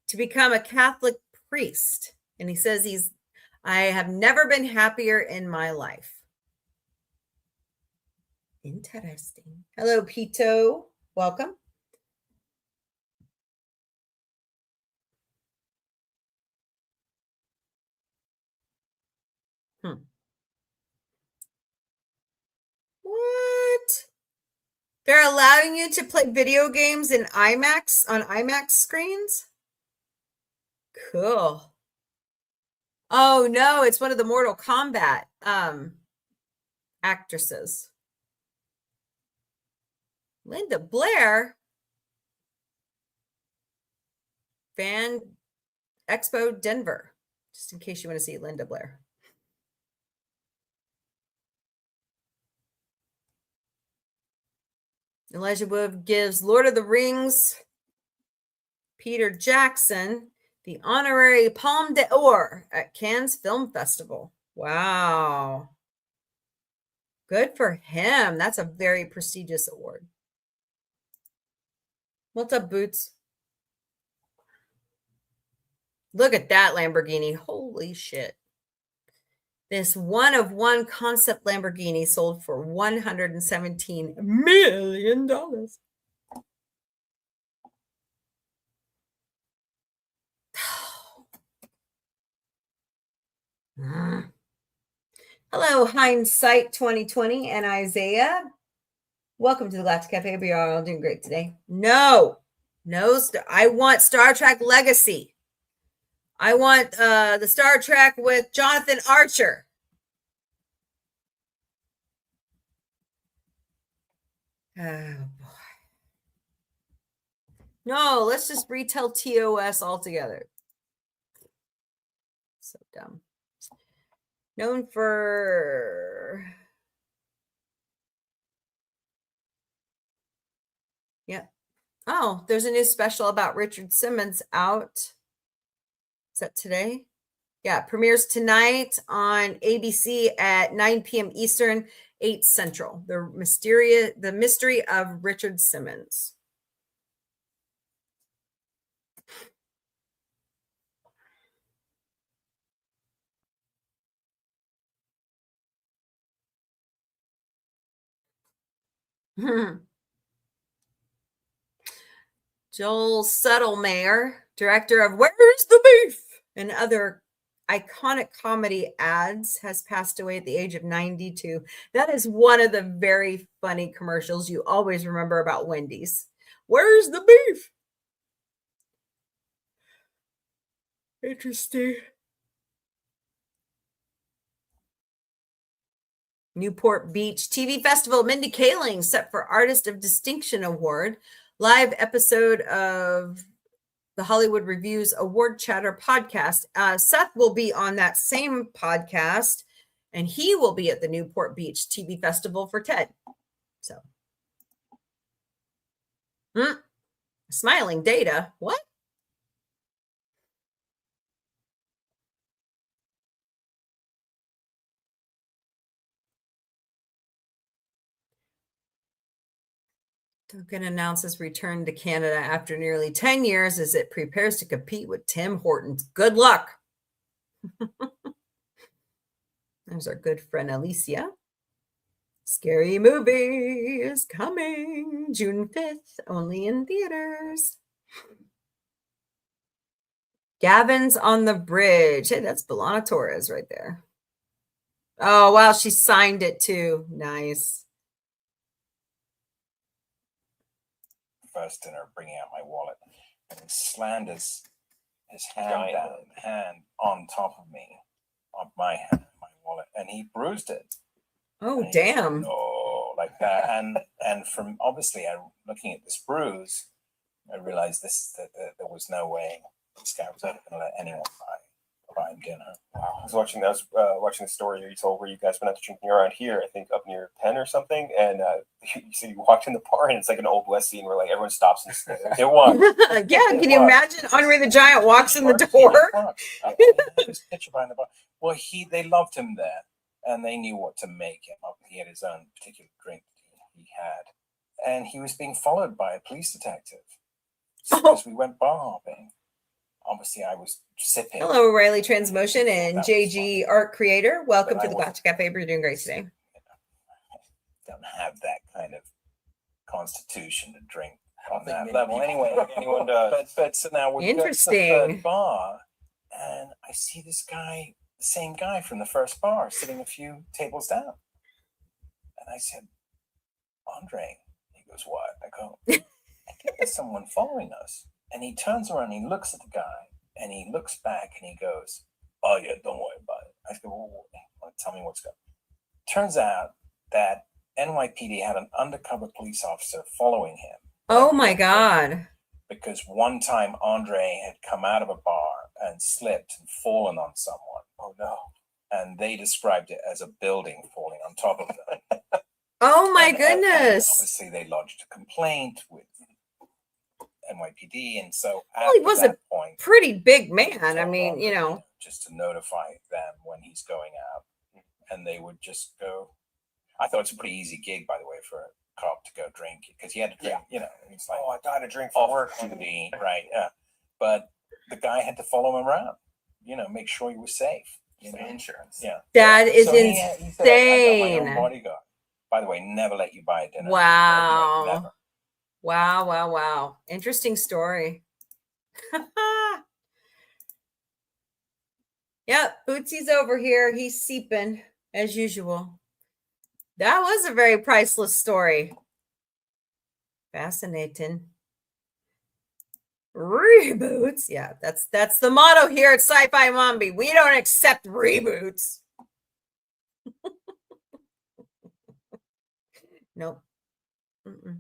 to become a Catholic priest. And he says I have never been happier in my life. Interesting. Hello, Pito. Welcome. What? They're allowing you to play video games in IMAX on IMAX screens? Cool. Oh no, it's one of the Mortal Kombat actresses. Linda Blair? Fan Expo Denver. Just in case you want to see Linda Blair. Elijah Wood gives Lord of the Rings Peter Jackson the honorary Palme d'Or at Cannes Film Festival. Wow. Good for him. That's a very prestigious award. What's up, Boots? Look at that Lamborghini. Holy shit. This one-of-one concept Lamborghini sold for $117 million. Hello, Hindsight 2020 and Isaiah. Welcome to the Galactic Café. We are all doing great today. No, I want Star Trek Legacy. I want the Star Trek with Jonathan Archer. Oh, boy. No, let's just retell TOS altogether. So dumb. Known for... Yeah. Oh, there's a new special about Richard Simmons out. Is that today? Yeah, premieres tonight on ABC at 9 p.m. Eastern, 8 Central. The mystery of Richard Simmons. Joel Settlemeyer, director of Where's the Beef and other iconic comedy ads, has passed away at the age of 92. That is one of the very funny commercials you always remember about Wendy's. Where's the beef? Interesting. Newport Beach TV Festival, Mindy Kaling set for Artist of Distinction Award. Live episode of the Hollywood Reviews Award Chatter podcast. Seth will be on that same podcast, and he will be at the Newport Beach TV Festival for TED. So, smiling data. What? Token announces return to Canada after nearly 10 years as it prepares to compete with Tim Hortons. Good luck. There's our good friend Alicia. Scary Movie is coming June 5th, only in theaters. Gavin's on the Bridge. Hey, that's Belana Torres right there. Oh, wow, she signed it too. Nice. First dinner, bringing out my wallet, and he slammed his hand on top of me, on my hand, my wallet, and he bruised it. Oh, damn! No, like that, and from obviously, looking at this bruise, I realized that there was no way this guy was ever going to let anyone buy him dinner. Wow. I was watching the story you told where you guys went out to drinking around here, I think up near Penn or something, and you said you walked in the bar and it's like an Old West scene where like everyone stops and stares. It was. Yeah, can you imagine Andre the Giant walks in the door? His picture behind the bar. Well, they loved him there, and they knew what to make him up. He had his own particular drink that he had, and he was being followed by a police detective because we went bar hopping. Obviously, I was sipping. Hello, Riley Transmotion and JG Art Creator. Welcome to the Galactic Cafe. We're doing great today. Don't have that kind of constitution to drink on that level. Anyway, anyone does. But so now we're interesting. At the third bar, and I see this guy, the same guy from the first bar, sitting a few tables down. And I said, Andre. He goes, what? I go, I think there's someone following us. And he turns around, he looks at the guy, and he looks back, and he goes, oh, yeah, don't worry about it. I go, well, tell me what's going on. Turns out that NYPD had an undercover police officer following him. Oh, my God. Because one time Andre had come out of a bar and slipped and fallen on someone. Oh no. And they described it as a building falling on top of them. Oh, my And goodness. obviously, they lodged a complaint with NYPD. And so Well, he at was that a point, pretty big man. I mean, you know. just to notify them when he's going out. And they would just go. I thought it's a pretty easy gig, by the way, for a cop to go drink, because he had to drink, you know, it's like, Oh, I got a drink for off work. duty, right? Yeah. But the guy had to follow him around, you know, make sure he was safe. You know? Insurance. Yeah. That is So he said, I got my insane. own bodyguard. By the way, never let you buy a dinner. Wow. Never. Wow, wow, wow. Interesting story. Yep, Bootsy's over here. He's seeping as usual. That was a very priceless story. Fascinating. Reboots. Yeah, that's the motto here at Sci-Fi Mombie. We don't accept reboots. Nope. Mm-mm.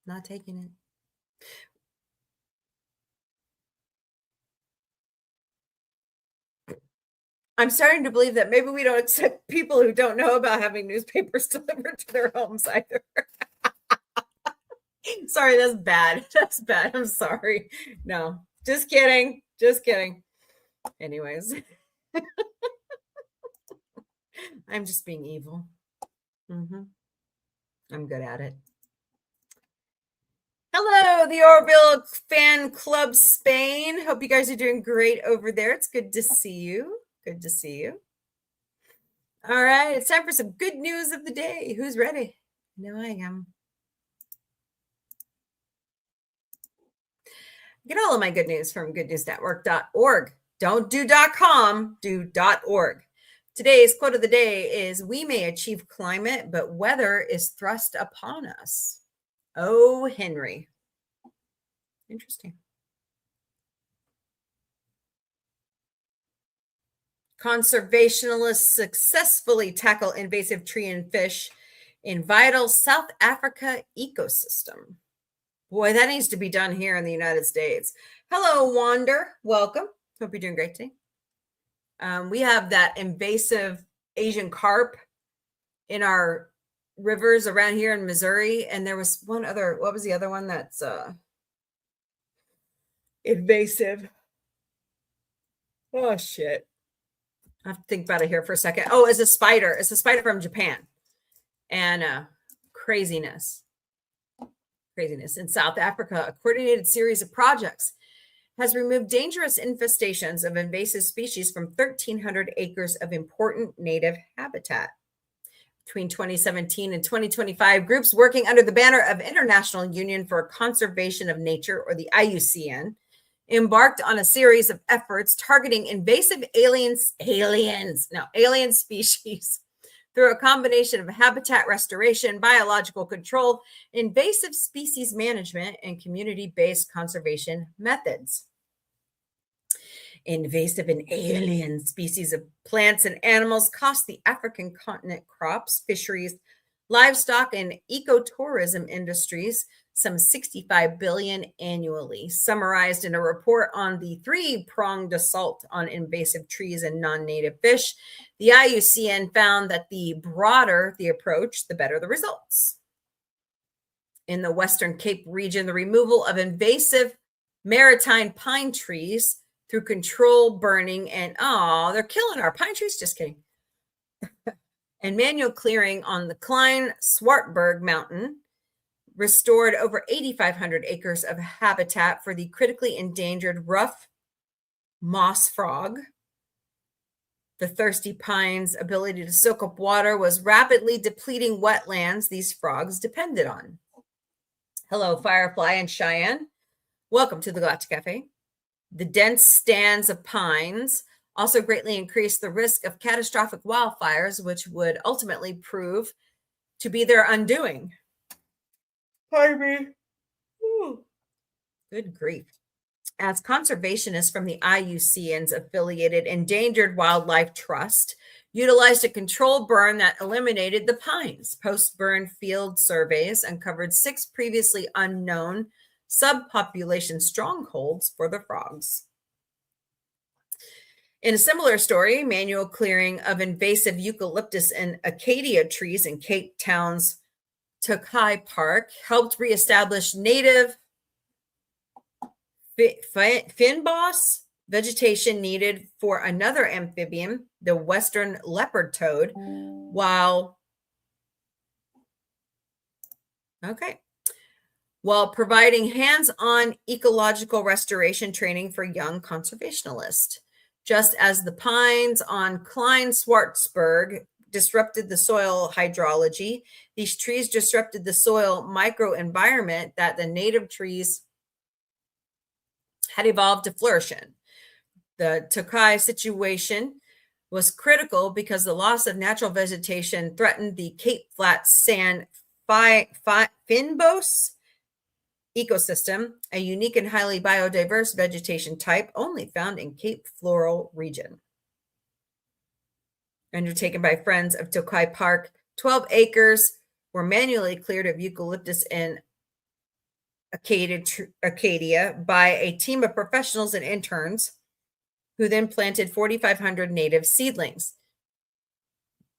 Not taking it. I'm starting to believe that maybe we don't accept people who don't know about having newspapers delivered to their homes either. Sorry, that's bad. That's bad. I'm sorry. No, just kidding. Just kidding. Anyways, I'm just being evil. I'm good at it. Hello, the Orville Fan Club Spain. Hope you guys are doing great over there. It's good to see you. Good to see you. All right, it's time for some good news of the day. Who's ready? No, I am. Get all of my good news from goodnewsnetwork.org. Don't do .com, do .org. Today's quote of the day is, we may achieve climate, but weather is thrust upon us. Oh, Henry. Interesting. Conservationists successfully tackle invasive tree and fish in vital South Africa ecosystem. Boy, that needs to be done here in the United States. Hello, Wander. Welcome. Hope you're doing great today. We have that invasive Asian carp in our rivers around here in Missouri. And there was one other, what was the other one that's invasive? Oh, shit. I have to think about it here for a second. Oh, it's a spider. It's a spider from Japan. And craziness. In South Africa, a coordinated series of projects has removed dangerous infestations of invasive species from 1,300 acres of important native habitat. Between 2017 and 2025, groups working under the banner of International Union for Conservation of Nature, or the IUCN, embarked on a series of efforts targeting invasive alien species through a combination of habitat restoration, biological control, invasive species management, and community-based conservation methods. Invasive and alien species of plants and animals cost the African continent crops, fisheries, livestock, and ecotourism industries some $65 billion annually, summarized in a report on the three-pronged assault on invasive trees and non-native fish. The IUCN found that the broader the approach, the better the results. In the Western Cape region, the removal of invasive maritime pine trees through controlled burning and, they're killing our pine trees. Just kidding. And manual clearing on the Klein Swartberg Mountain restored over 8,500 acres of habitat for the critically endangered rough moss frog. The thirsty pine's ability to soak up water was rapidly depleting wetlands these frogs depended on. Hello, Firefly and Cheyenne. Welcome to the Galactic Café. The dense stands of pines also greatly increased the risk of catastrophic wildfires, which would ultimately prove to be their undoing. Pardon me. Ooh, good grief. As conservationists from the IUCN's affiliated Endangered Wildlife Trust utilized a controlled burn that eliminated the pines. Post-burn field surveys uncovered 6 previously unknown subpopulation strongholds for the frogs. In a similar story, manual clearing of invasive eucalyptus and acacia trees in Cape Town's Tokai Park helped reestablish native fynbos vegetation needed for another amphibian, the western leopard toad, while providing hands-on ecological restoration training for young conservationists. Just as the pines on Klein Schwarzberg disrupted the soil hydrology, these trees disrupted the soil microenvironment that the native trees had evolved to flourish in. The Tokai situation was critical because the loss of natural vegetation threatened the Cape Flat sand fynbos ecosystem, a unique and highly biodiverse vegetation type only found in Cape Floral region. Undertaken by Friends of Tokai Park, 12 acres were manually cleared of eucalyptus and acacia by a team of professionals and interns who then planted 4,500 native seedlings.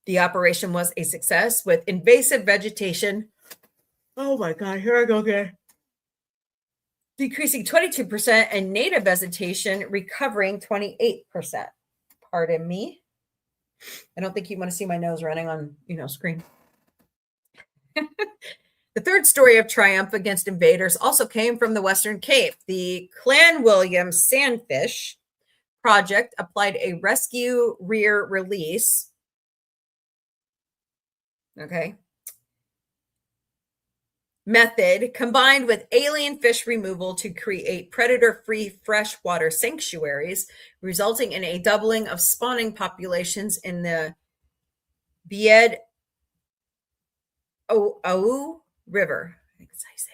The operation was a success with invasive vegetation. Oh my God, here I go again. Decreasing 22% and native vegetation recovering 28%. Pardon me. I don't think you want to see my nose running on, screen. The third story of triumph against invaders also came from the Western Cape. The Clanwilliam Sandfish Project applied a rescue rear release. Method combined with alien fish removal to create predator-free freshwater sanctuaries, resulting in a doubling of spawning populations in the Bied Au River. I think that's how you say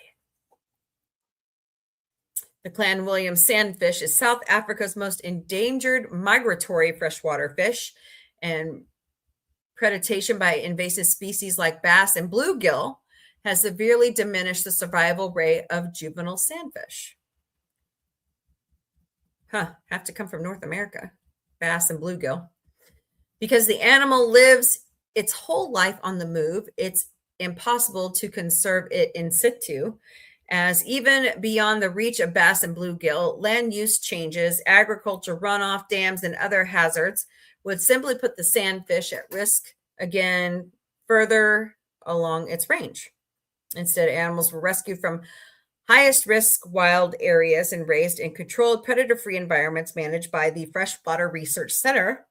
it. The Clanwilliam sandfish is South Africa's most endangered migratory freshwater fish, and predation by invasive species like bass and bluegill has severely diminished the survival rate of juvenile sandfish. Have to come from North America, bass and bluegill. Because the animal lives its whole life on the move, it's impossible to conserve it in situ, as even beyond the reach of bass and bluegill, land use changes, agriculture runoff, dams, and other hazards would simply put the sandfish at risk again further along its range. Instead, animals were rescued from highest risk wild areas and raised in controlled predator-free environments managed by the Freshwater Research Center,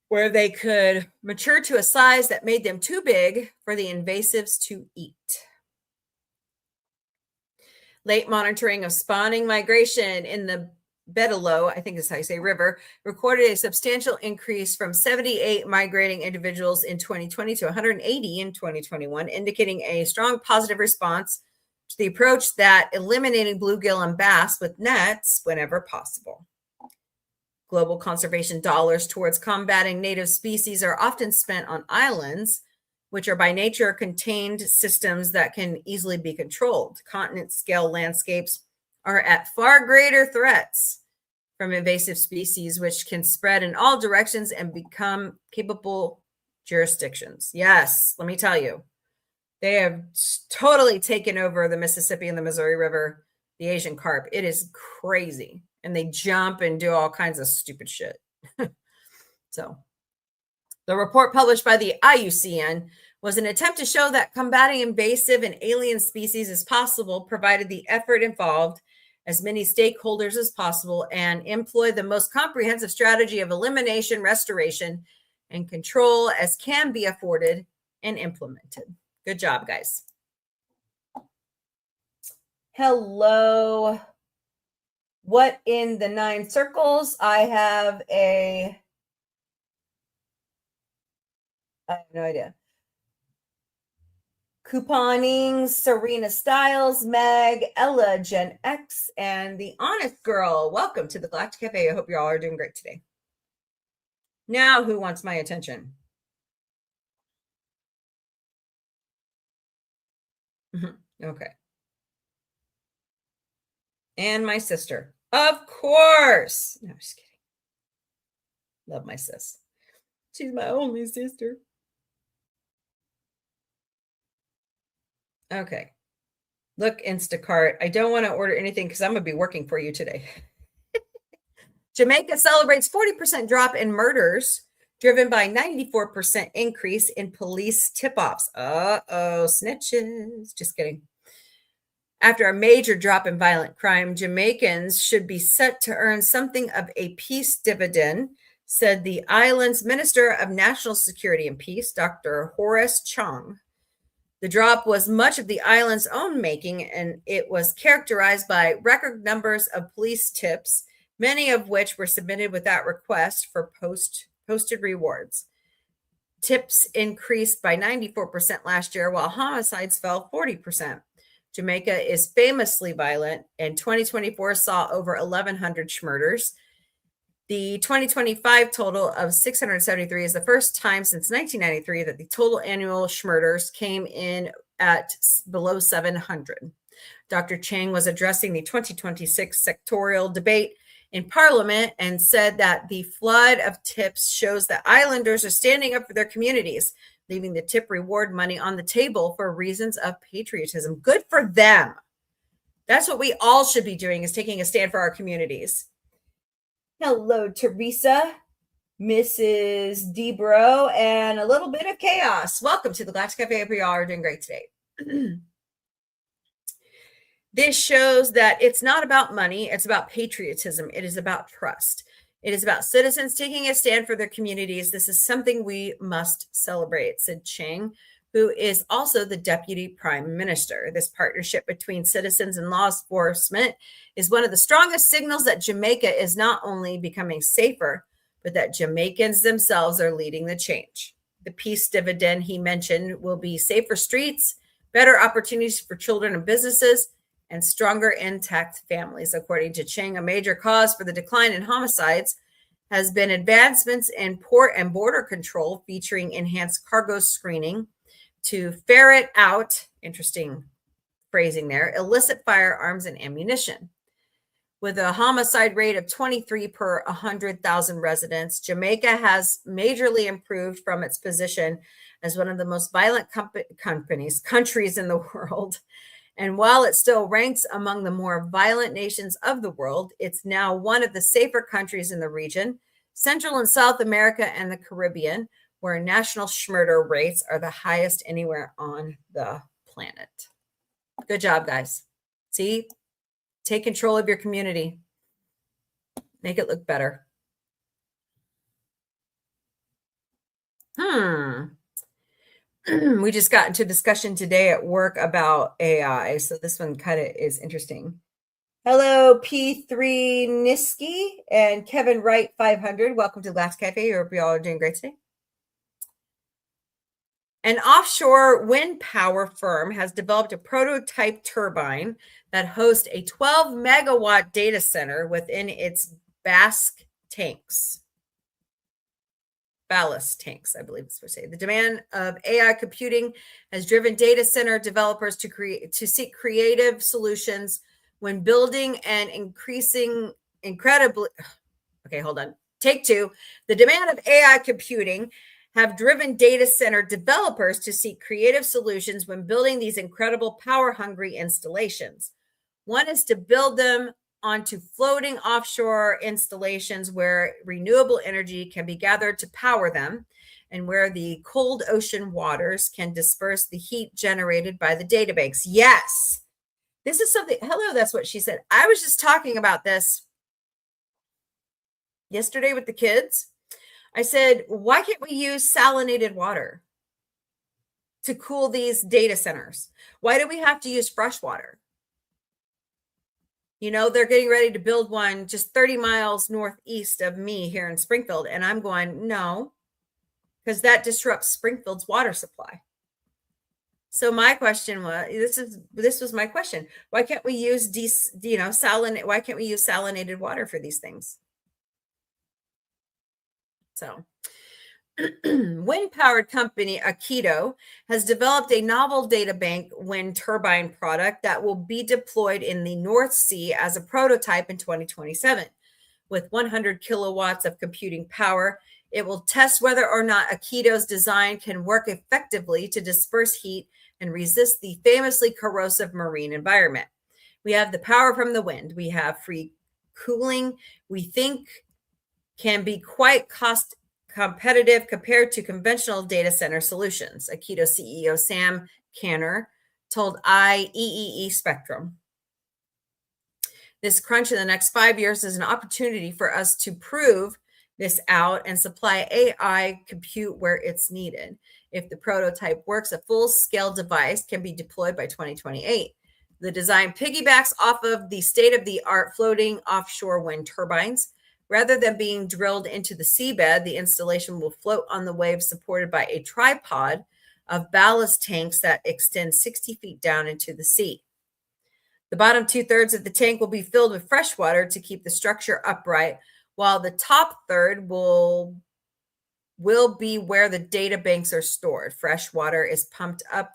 where they could mature to a size that made them too big for the invasives to eat. Late monitoring of spawning migration in the Bedalo, I think is how you say river, recorded a substantial increase from 78 migrating individuals in 2020 to 180 in 2021, indicating a strong positive response to the approach that eliminating bluegill and bass with nets whenever possible. Global conservation dollars towards combating native species are often spent on islands, which are by nature contained systems that can easily be controlled. Continent-scale landscapes are at far greater threats from invasive species, which can spread in all directions and become capable jurisdictions. Yes, let me tell you, they have totally taken over the Mississippi and the Missouri River, the Asian carp. It is crazy. And they jump and do all kinds of stupid shit. So the report published by the IUCN was an attempt to show that combating invasive and alien species is possible, provided the effort involved as many stakeholders as possible and employ the most comprehensive strategy of elimination, restoration, and control as can be afforded and implemented. Good job, guys. Hello. What in the 9 circles? I have no idea. Couponing, Serena Styles, Meg, Ella, Gen X, and the Honest Girl. Welcome to the Galactic Cafe. I hope you all are doing great today. Now, who wants my attention? Okay. And my sister. Of course. No, I'm just kidding. Love my sis. She's my only sister. Okay. Look, Instacart. I don't want to order anything because I'm going to be working for you today. Jamaica celebrates 40% drop in murders, driven by 94% increase in police tip-offs. Uh-oh, snitches. Just kidding. After a major drop in violent crime, Jamaicans should be set to earn something of a peace dividend, said the island's Minister of National Security and Peace, Dr. Horace Chong. The drop was much of the island's own making, and it was characterized by record numbers of police tips, many of which were submitted without request for posted rewards. Tips increased by 94% last year, while homicides fell 40%. Jamaica is famously violent, and 2024 saw over 1,100 murders. The 2025 total of 673 is the first time since 1993 that the total annual murders came in at below 700. Dr. Chang was addressing the 2026 sectorial debate in Parliament and said that the flood of tips shows that islanders are standing up for their communities, leaving the tip reward money on the table for reasons of patriotism. Good for them. That's what we all should be doing, is taking a stand for our communities. Hello, Teresa, Mrs. Debro, and a little bit of chaos. Welcome to the Galactic Cafe. Hope you all are doing great today. This shows that it's not about money. It's about patriotism. It is about trust. It is about citizens taking a stand for their communities. This is something we must celebrate, said Chang, who is also the Deputy Prime Minister. This partnership between citizens and law enforcement is one of the strongest signals that Jamaica is not only becoming safer, but that Jamaicans themselves are leading the change. The peace dividend he mentioned will be safer streets, better opportunities for children and businesses, and stronger intact families. According to Chang, a major cause for the decline in homicides has been advancements in port and border control, featuring enhanced cargo screening to ferret out, interesting phrasing there, illicit firearms and ammunition. With a homicide rate of 23 per 100,000 residents, Jamaica has majorly improved from its position as one of the most violent countries in the world. And while it still ranks among the more violent nations of the world, it's now one of the safer countries in the region, Central and South America and the Caribbean, where national murder rates are the highest anywhere on the planet. Good job, guys. See, take control of your community. Make it look better. We just got into discussion today at work about AI. So this one kind of is interesting. Hello, P3 Niski and Kevin Wright 500. Welcome to the Galactic Cafe. I hope you all are doing great today. An offshore wind power firm has developed a prototype turbine that hosts a 12 megawatt data center within its ballast tanks, I believe it's what to say. The demand of AI computing has driven data center developers to seek creative solutions when building and Take two. The demand of AI computing have driven data center developers to seek creative solutions when building these incredible power-hungry installations. One is to build them onto floating offshore installations where renewable energy can be gathered to power them, and where the cold ocean waters can disperse the heat generated by the databanks. Yes, this is something. Hello, that's what she said. I was just talking about this yesterday with the kids. I said, why can't we use salinated water to cool these data centers? Why do we have to use fresh water? You know, they're getting ready to build one just 30 miles northeast of me here in Springfield. And I'm going, no, because that disrupts Springfield's water supply. So my question was, this was my question. Why can't we use why can't we use salinated water for these things? So wind-powered company Aikido has developed a novel data bank wind turbine product that will be deployed in the North Sea as a prototype in 2027. With 100 kilowatts of computing power, it will test whether or not Aikido's design can work effectively to disperse heat and resist the famously corrosive marine environment. We have the power from the wind. We have free cooling. We think can be quite cost competitive compared to conventional data center solutions, Aikido CEO Sam Canner told IEEE Spectrum. This crunch in the next 5 years is an opportunity for us to prove this out and supply AI compute where it's needed. If the prototype works, a full-scale device can be deployed by 2028. The design piggybacks off of the state-of-the-art floating offshore wind turbines. Rather than being drilled into the seabed, the installation will float on the waves supported by a tripod of ballast tanks that extend 60 feet down into the sea. The bottom 2/3 of the tank will be filled with fresh water to keep the structure upright, while the top third will be where the data banks are stored. Fresh water is pumped up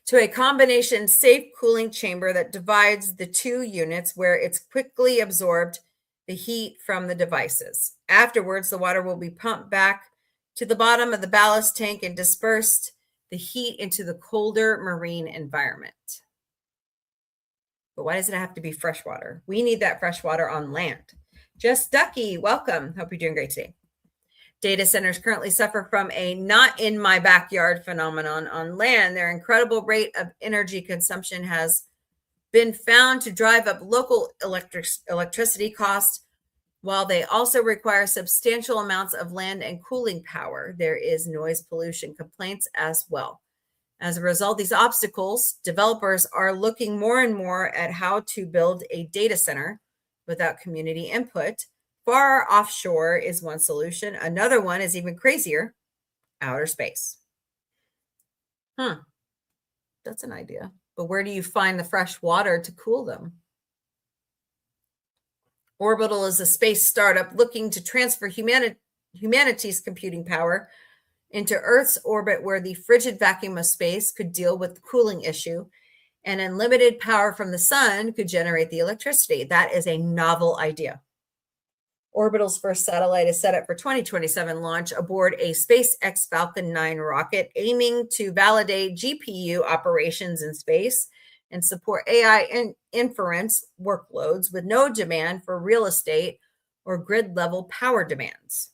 to a combination safe cooling chamber that divides the two units, where it's quickly absorbed the heat from the devices. Afterwards, the water will be pumped back to the bottom of the ballast tank and dispersed the heat into the colder marine environment. But why does it have to be fresh water? We need that fresh water on land. Just Ducky, welcome. Hope you're doing great today. Data centers currently suffer from a not in my backyard phenomenon on land. Their incredible rate of energy consumption has been found to drive up local electricity costs, while they also require substantial amounts of land and cooling power. There is noise pollution complaints as well. As a result of these obstacles, developers are looking more and more at how to build a data center without community input. Far offshore is one solution. Another one is even crazier: outer space. That's an idea. But where do you find the fresh water to cool them? Orbital is a space startup looking to transfer humanity's computing power into Earth's orbit, where the frigid vacuum of space could deal with the cooling issue, and unlimited power from the sun could generate the electricity. That is a novel idea. Orbital's first satellite is set up for 2027 launch aboard a SpaceX Falcon 9 rocket, aiming to validate GPU operations in space and support AI inference workloads with no demand for real estate or grid-level power demands.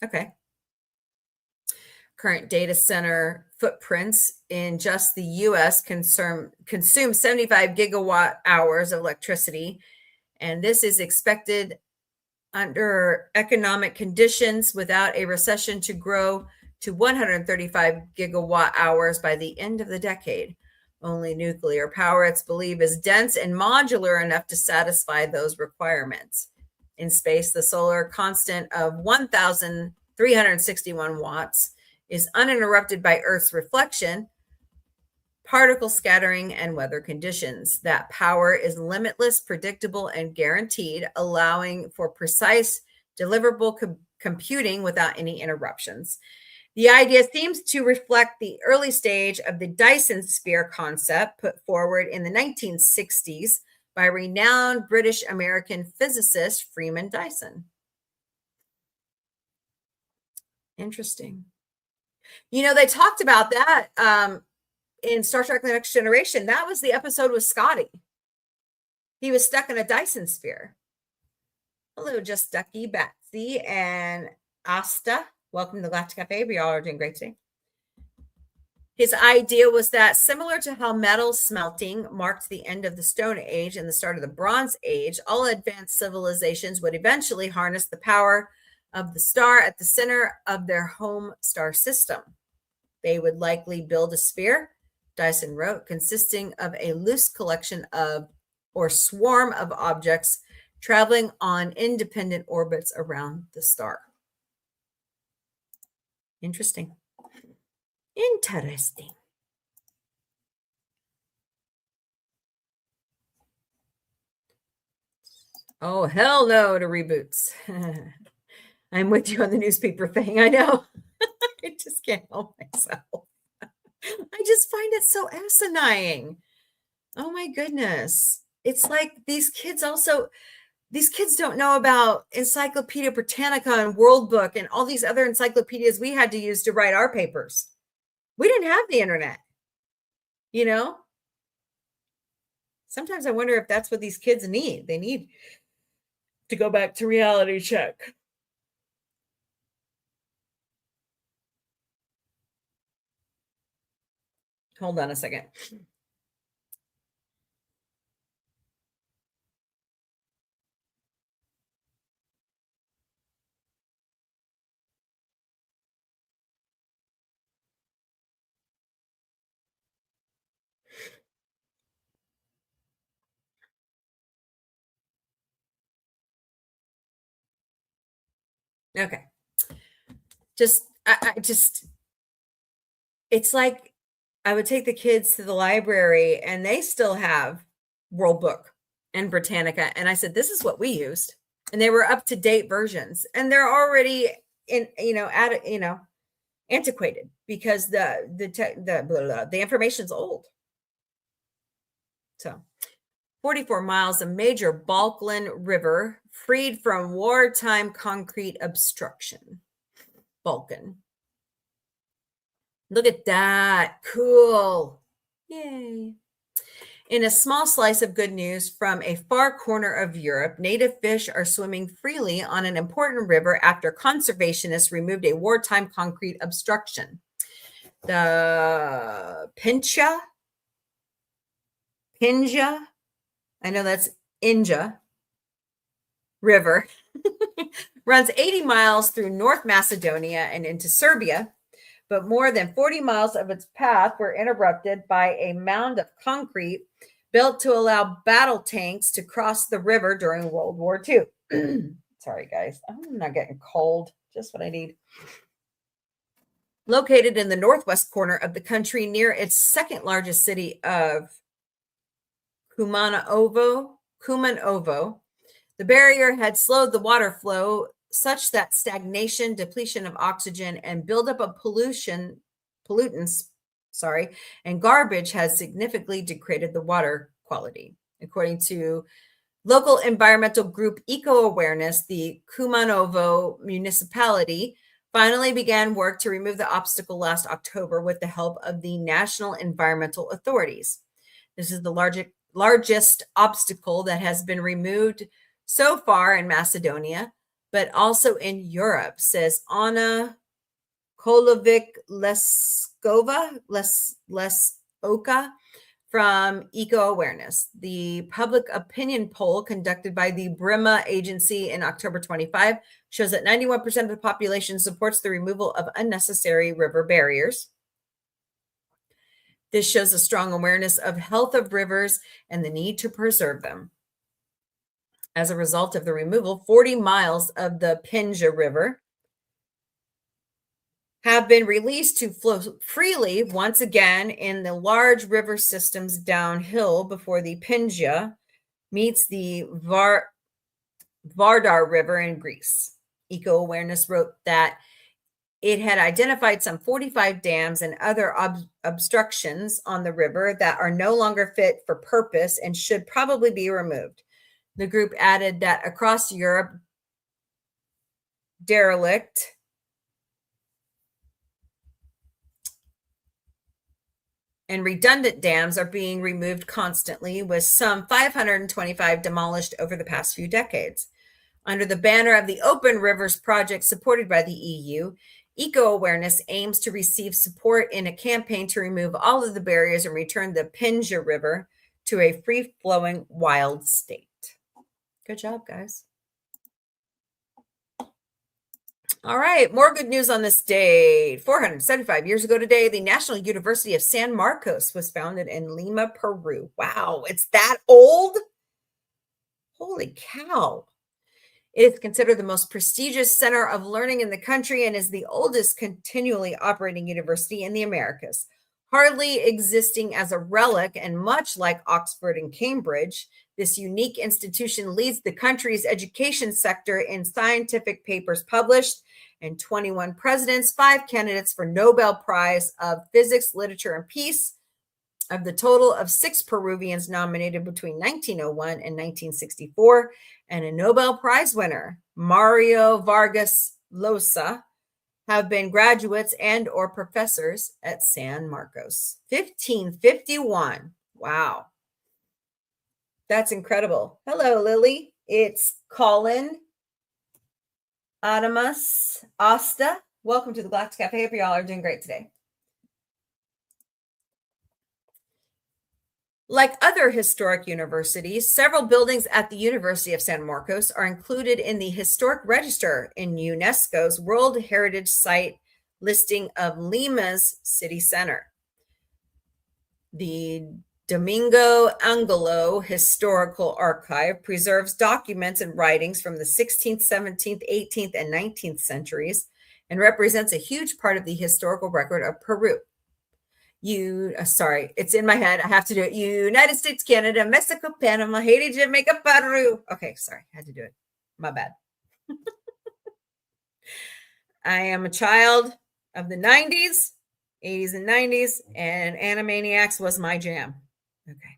Okay. Current data center footprints in just the U.S. consume 75 gigawatt hours of electricity, and this is expected under economic conditions without a recession to grow to 135 gigawatt hours by the end of the decade. Only nuclear power, it's believed, is dense and modular enough to satisfy those requirements. In space, the solar constant of 1,361 watts is uninterrupted by Earth's reflection, particle scattering, and weather conditions. That power is limitless, predictable, and guaranteed, allowing for precise, deliverable computing without any interruptions. The idea seems to reflect the early stage of the Dyson sphere concept put forward in the 1960s by renowned British-American physicist Freeman Dyson. Interesting. You know, they talked about that in Star Trek: The Next Generation. That was the episode with Scotty. He was stuck in a Dyson sphere. Hello, Just Ducky, Batsy, and Asta. Welcome to the Galactic Café. We all are doing great today. His idea was that, similar to how metal smelting marked the end of the Stone Age and the start of the Bronze Age, all advanced civilizations would eventually harness the power of the star at the center of their home star system. They would likely build a sphere, Dyson wrote, consisting of a loose collection of or swarm of objects traveling on independent orbits around the star. Interesting. Interesting. Oh, hell no to reboots. I'm with you on the newspaper thing. I know. I just can't help myself. I just find it so asinine. Oh my goodness. It's like these kids don't know about Encyclopedia Britannica and World Book and all these other encyclopedias we had to use to write our papers. We didn't have the internet, you know? Sometimes I wonder if that's what these kids need. They need to go back to reality check. Hold on a second. Okay. It's like I would take the kids to the library and they still have World Book and Britannica. And I said, this is what we used. And they were up to date versions. And they're already antiquated because the information's old. So 44 miles of major Balkan River freed from wartime concrete obstruction. Balkan. Look at that. Cool. Yay. In a small slice of good news from a far corner of Europe, native fish are swimming freely on an important river after conservationists removed a wartime concrete obstruction. The Pinja, I know that's Inja River, runs 80 miles through North Macedonia and into Serbia, but more than 40 miles of its path were interrupted by a mound of concrete built to allow battle tanks to cross the river during World War II. Sorry, guys. I'm not getting cold. Just what I need. Located in the northwest corner of the country near its second largest city of Kumanovo, the barrier had slowed the water flow such that stagnation, depletion of oxygen, and buildup of pollutants, and garbage has significantly degraded the water quality. According to local environmental group Eco Awareness, the Kumanovo municipality finally began work to remove the obstacle last October with the help of the national environmental authorities. This is the largest obstacle that has been removed so far in Macedonia, but also in Europe, says Anna Kolovic-Leskoka from Eco Awareness. The public opinion poll conducted by the Brima agency in October 25 shows that 91% of the population supports the removal of unnecessary river barriers. This shows a strong awareness of health of rivers and the need to preserve them. As a result of the removal, 40 miles of the Pinja River have been released to flow freely once again in the large river systems downhill before the Pinja meets the Vardar River in Greece. Eco Awareness wrote that it had identified some 45 dams and other obstructions on the river that are no longer fit for purpose and should probably be removed. The group added that across Europe, derelict and redundant dams are being removed constantly, with some 525 demolished over the past few decades. Under the banner of the Open Rivers Project supported by the EU, Eco Awareness aims to receive support in a campaign to remove all of the barriers and return the Pinja River to a free-flowing wild state. Good job, guys. All right, more good news on this day. 475 years ago today, the National University of San Marcos was founded in Lima, Peru. Wow, it's that old? Holy cow. It is considered the most prestigious center of learning in the country and is the oldest continually operating university in the Americas. Hardly existing as a relic and much like Oxford and Cambridge, this unique institution leads the country's education sector in scientific papers published and 21 presidents, 5 candidates for Nobel Prize of Physics, Literature, and Peace. Of the total of 6 Peruvians nominated between 1901 and 1964, and a Nobel Prize winner, Mario Vargas Llosa, have been graduates and or professors at San Marcos. 1551. Wow. That's incredible. Hello, Lily. It's Colin Adamus Asta. Welcome to the Galactic Café. Hope y'all are doing great today. Like other historic universities, several buildings at the University of San Marcos are included in the Historic Register in UNESCO's World Heritage Site listing of Lima's city center. The Domingo Angelo Historical Archive preserves documents and writings from the 16th, 17th, 18th, and 19th centuries and represents a huge part of the historical record of Peru. Sorry, it's in my head. I have to do it. United States, Canada, Mexico, Panama, Haiti, Jamaica, Peru. Okay, sorry, I had to do it. My bad. I am a child of the 90s, 80s and 90s, and Animaniacs was my jam. Okay.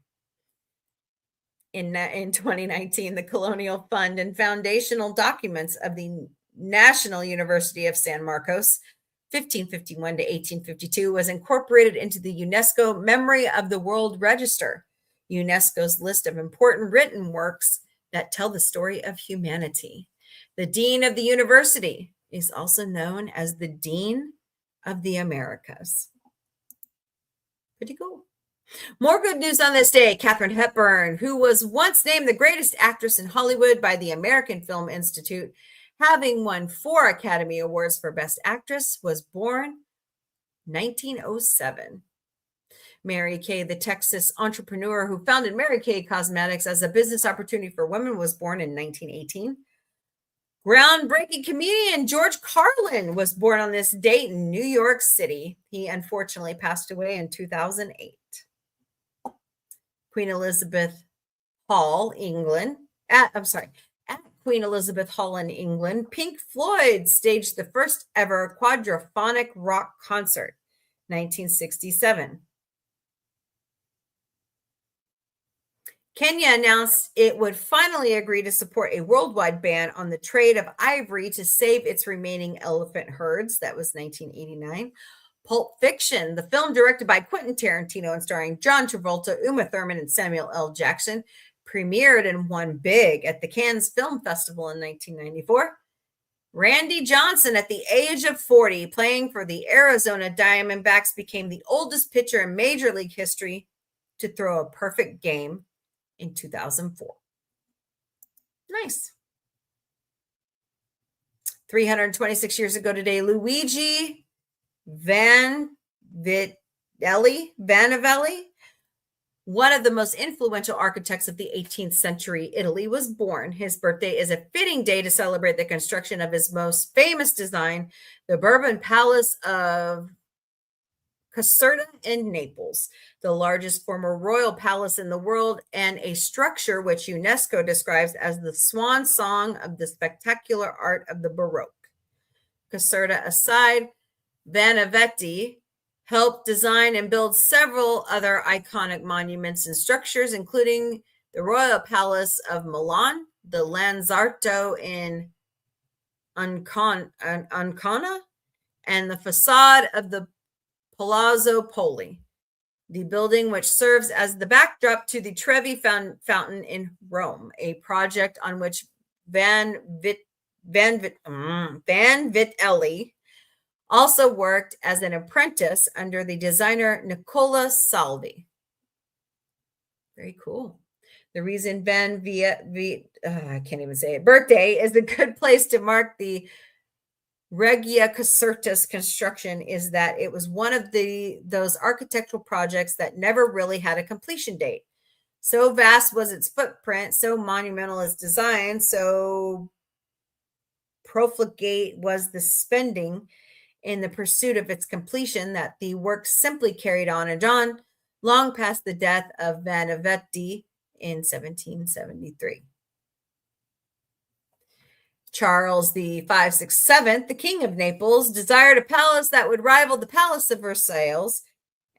In 2019, the Colonial Fund and foundational documents of the National University of San Marcos 1551 to 1852 was incorporated into the UNESCO Memory of the World Register, UNESCO's list of important written works that tell the story of humanity. The Dean of the University is also known as the Dean of the Americas. Pretty cool. More good news on this day. Katharine Hepburn, who was once named the greatest actress in Hollywood by the American Film Institute, having won 4 Academy Awards for Best Actress, was born 1907. Mary Kay, the Texas entrepreneur who founded Mary Kay Cosmetics as a business opportunity for women, was born in 1918. Groundbreaking comedian George Carlin was born on this date in New York City. He unfortunately passed away in 2008. Queen Elizabeth Hall, England. At Queen Elizabeth Hall in England, Pink Floyd staged the first ever quadraphonic rock concert, 1967. Kenya announced it would finally agree to support a worldwide ban on the trade of ivory to save its remaining elephant herds. That was 1989. Pulp Fiction, the film directed by Quentin Tarantino and starring John Travolta, Uma Thurman, and Samuel L. Jackson, premiered and won big at the Cannes Film Festival in 1994. Randy Johnson, at the age of 40, playing for the Arizona Diamondbacks, became the oldest pitcher in Major League history to throw a perfect game in 2004. Nice. 326 years ago today, Luigi Vannivelli, one of the most influential architects of the 18th century Italy, was born. His birthday is a fitting day to celebrate the construction of his most famous design, the Bourbon Palace of Caserta in Naples, the largest former royal palace in the world, and a structure which UNESCO describes as the swan song of the spectacular art of the Baroque. Caserta aside, Vannivelli helped design and build several other iconic monuments and structures, including the Royal Palace of Milan, the Lanzarto in Ancona, and the facade of the Palazzo Poli, the building which serves as the backdrop to the Trevi Fountain in Rome, a project on which Vannivelli also worked as an apprentice under the designer Nicola Salvi. Very cool. The reason I can't even say it, birthday is a good place to mark the Regia Caserta's construction is that it was one of those architectural projects that never really had a completion date. So vast was its footprint, so monumental its design, so profligate was the spending in the pursuit of its completion that the work simply carried on and on, long past the death of Benedetti in 1773. Charles the 567th, the King of Naples, desired a palace that would rival the Palace of Versailles,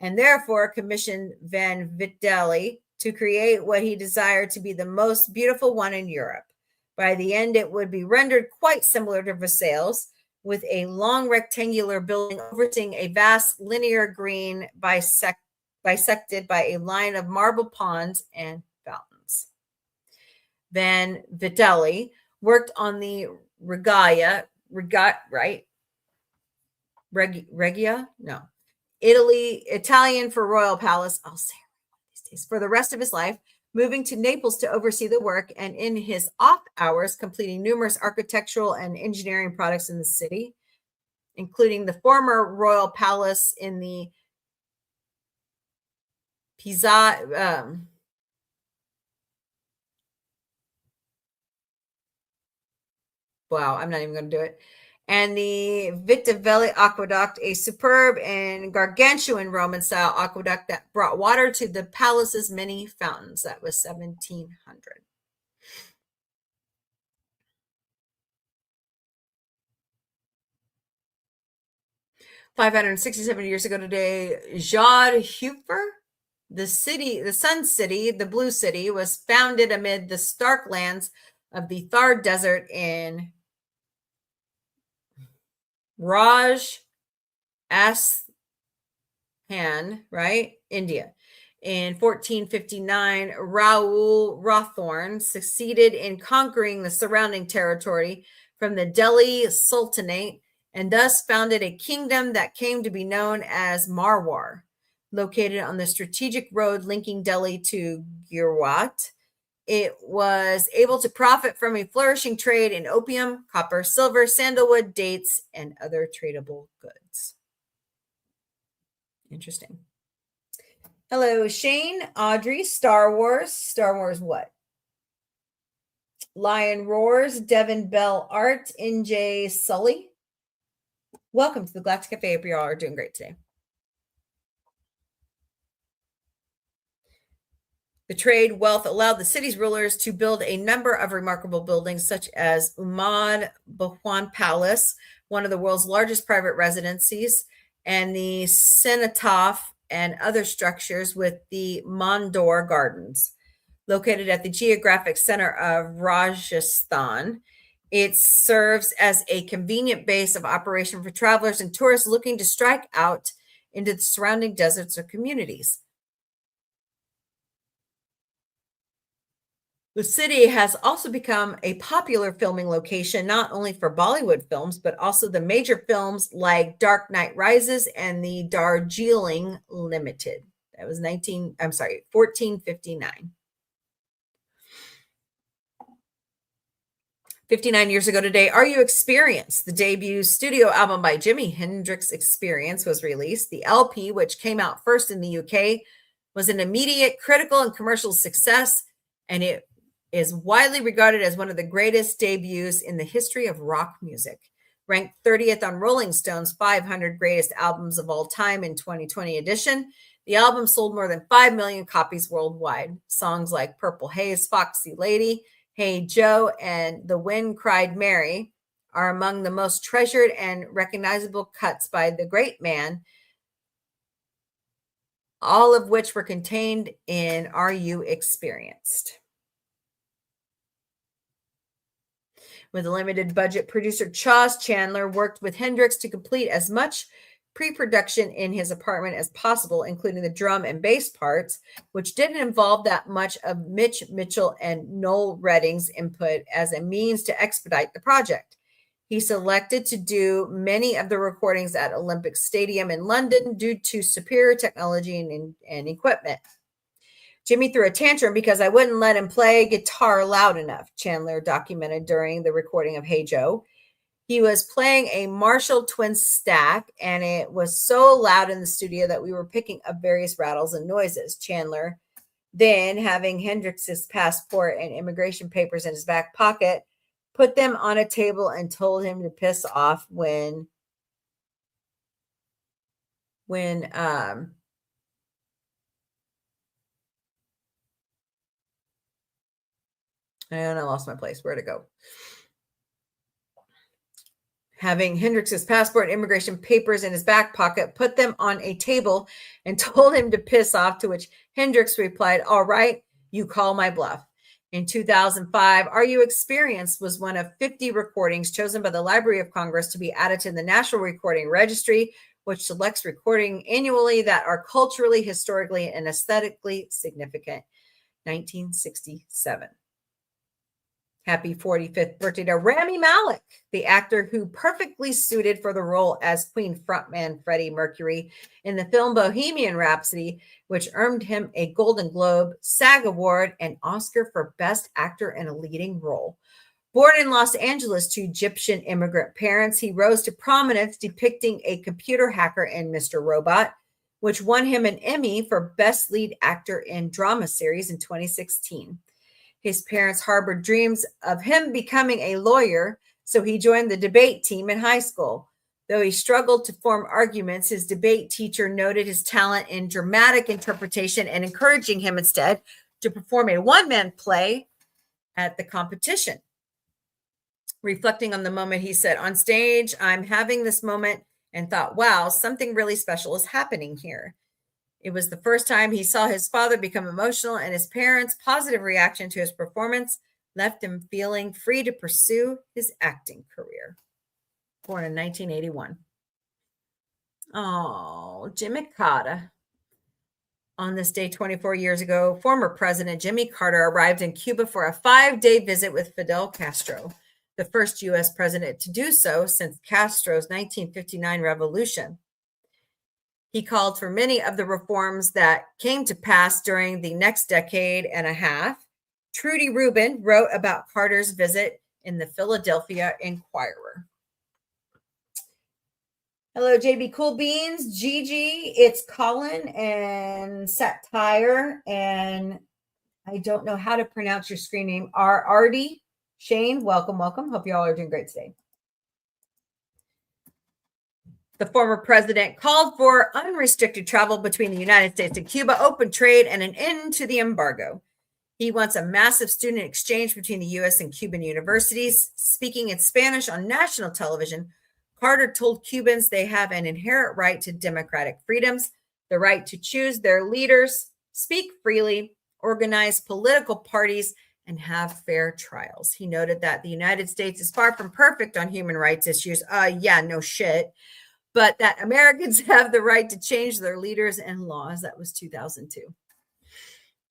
and therefore commissioned Vanvitelli to create what he desired to be the most beautiful one in Europe. By the end, it would be rendered quite similar to Versailles, with a long rectangular building overseeing a vast linear green bisected by a line of marble ponds and fountains. Vanvitelli worked on the Regia? No. Italian for Royal Palace. I'll say it one of these days. For the rest of his life, moving to Naples to oversee the work, and in his off hours, completing numerous architectural and engineering projects in the city, including the former Royal Palace in the Pisa. Wow, I'm not even going to do it. And the Vitavelli Aqueduct, a superb and gargantuan Roman-style aqueduct that brought water to the palace's many fountains. That was 1700. "567 years ago today, Jodhpur, the Sun City, the Blue City, was founded amid the stark lands of the Thar Desert in Rajasthan, right? India. In 1459, Raoul Rawthorne succeeded in conquering the surrounding territory from the Delhi Sultanate and thus founded a kingdom that came to be known as Marwar, located on the strategic road linking Delhi to Girat. It was able to profit from a flourishing trade in opium, copper, silver, sandalwood, dates, and other tradable goods." Interesting. Hello, Shane, Audrey, Star Wars. Star Wars what? Lion Roars, Devin Bell Art, NJ Sully. Welcome to the Galactic Café. Hope you all are doing great today. The trade wealth allowed the city's rulers to build a number of remarkable buildings, such as Umad Bhuwan Palace, one of the world's largest private residencies, and the Cenotaph and other structures with the Mandor Gardens. Located at the geographic center of Rajasthan, it serves as a convenient base of operation for travelers and tourists looking to strike out into the surrounding deserts or communities. The city has also become a popular filming location, not only for Bollywood films, but also the major films like Dark Knight Rises and the Darjeeling Limited. That was 1459. 59 years ago today, Are You Experienced? The debut studio album by Jimi Hendrix Experience was released. The LP, which came out first in the UK, was an immediate critical and commercial success, and it is widely regarded as one of the greatest debuts in the history of rock music. Ranked 30th on Rolling Stone's 500 Greatest Albums of All Time in 2020 edition, the album sold more than 5 million copies worldwide. Songs like Purple Haze, Foxy Lady, Hey Joe, and The Wind Cried Mary are among the most treasured and recognizable cuts by the great man, all of which were contained in Are You Experienced? With a limited budget, producer Chas Chandler worked with Hendrix to complete as much pre-production in his apartment as possible, including the drum and bass parts, which didn't involve that much of Mitch Mitchell and Noel Redding's input as a means to expedite the project. He selected to do many of the recordings at Olympic Stadium in London due to superior technology and equipment. Jimmy threw a tantrum because I wouldn't let him play guitar loud enough, Chandler documented during the recording of Hey Joe. He was playing a Marshall Twin Stack, and it was so loud in the studio that we were picking up various rattles and noises. Chandler, then having Hendrix's passport and immigration papers in his back pocket, put them on a table, and told him to piss off when and I lost my place. Where'd it go? Having Hendrix's passport and immigration papers in his back pocket, put them on a table and told him to piss off, to which Hendrix replied, "All right, you call my bluff." In 2005, Are You Experienced was one of 50 recordings chosen by the Library of Congress to be added to the National Recording Registry, which selects recording annually that are culturally, historically, and aesthetically significant. 1967. Happy 45th birthday to Rami Malek, the actor who perfectly suited for the role as Queen frontman Freddie Mercury in the film Bohemian Rhapsody, which earned him a Golden Globe, SAG Award, and Oscar for Best Actor in a Leading Role. Born in Los Angeles to Egyptian immigrant parents, he rose to prominence depicting a computer hacker in Mr. Robot, which won him an Emmy for Best Lead Actor in Drama Series in 2016. His parents harbored dreams of him becoming a lawyer, so he joined the debate team in high school. Though he struggled to form arguments, his debate teacher noted his talent in dramatic interpretation and encouraging him instead to perform a one-man play at the competition. Reflecting on the moment, he said, "On stage, I'm having this moment and thought, wow, something really special is happening here." It was the first time he saw his father become emotional, and his parents' positive reaction to his performance left him feeling free to pursue his acting career. Born in 1981. Oh, Jimmy Carter. On this day 24 years ago, former President Jimmy Carter arrived in Cuba for a 5-day visit with Fidel Castro, the first U.S. president to do so since Castro's 1959 revolution. He called for many of the reforms that came to pass during the next decade and a half. Trudy Rubin wrote about Carter's visit in the Philadelphia Inquirer. Hello, JB Cool Beans, Gigi, it's Colin and Satire, and I don't know how to pronounce your screen name. Artie, Shane, welcome. Hope you all are doing great today. The former president called for unrestricted travel between the United States and Cuba, open trade, and an end to the embargo. He wants a massive student exchange between the U.S. and Cuban universities. Speaking in Spanish on national television, Carter told Cubans they have an inherent right to democratic freedoms, the right to choose their leaders, speak freely, organize political parties, and have fair trials. He noted that the United States is far from perfect on human rights issues. Yeah, no shit. But that Americans have the right to change their leaders and laws. That was 2002.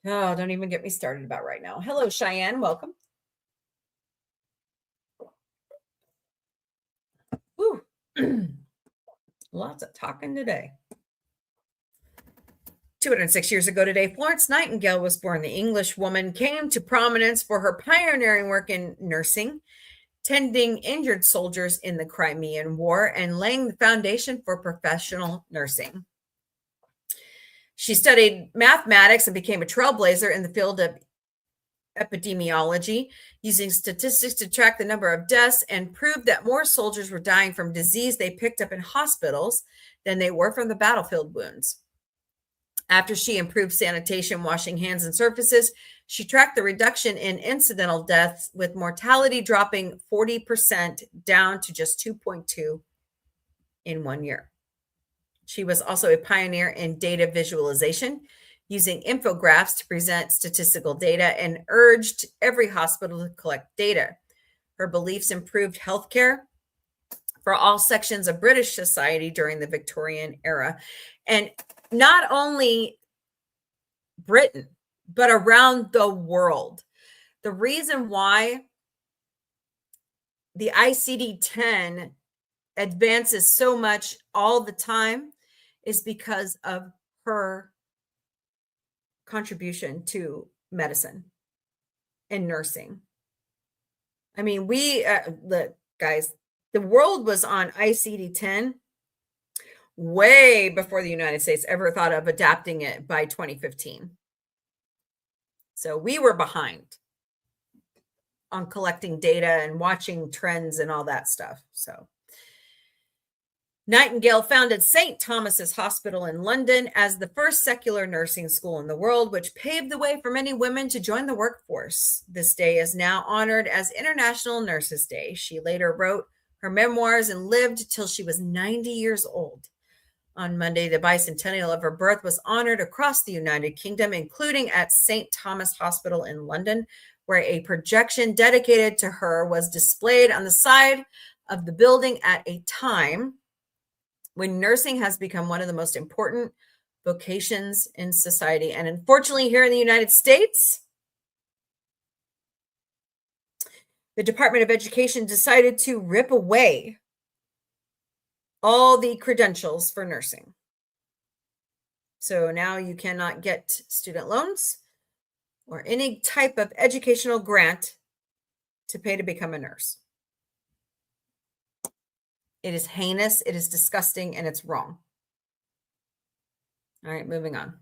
Oh, don't even get me started about right now. Hello, Cheyenne. Welcome. Woo. Lots of talking today. 206 years ago today, Florence Nightingale was born. The English woman came to prominence for her pioneering work in nursing, tending injured soldiers in the Crimean War, and laying the foundation for professional nursing. She studied mathematics and became a trailblazer in the field of epidemiology, using statistics to track the number of deaths, and proved that more soldiers were dying from disease they picked up in hospitals than they were from the battlefield wounds. After she improved sanitation, washing hands and surfaces, she tracked the reduction in incidental deaths, with mortality dropping 40% down to just 2.2 in 1 year. She was also a pioneer in data visualization, using infographics to present statistical data, and urged every hospital to collect data. Her beliefs improved healthcare for all sections of British society during the Victorian era. And not only Britain, but around the world. The reason why the ICD-10 advances so much all the time is because of her contribution to medicine and nursing. I mean, look, guys, the world was on ICD-10 way before the United States ever thought of adapting it by 2015. So we were behind on collecting data and watching trends and all that stuff. So Nightingale founded St. Thomas's Hospital in London as the first secular nursing school in the world, which paved the way for many women to join the workforce. This day is now honored as International Nurses Day. She later wrote her memoirs and lived till she was 90 years old. On Monday, the bicentennial of her birth was honored across the United Kingdom, including at St. Thomas Hospital in London, where a projection dedicated to her was displayed on the side of the building at a time when nursing has become one of the most important vocations in society. And unfortunately, here in the United States, the Department of Education decided to rip away all the credentials for nursing. So now you cannot get student loans or any type of educational grant to pay to become a nurse. It is heinous, it is disgusting, and it's wrong. All right, moving on.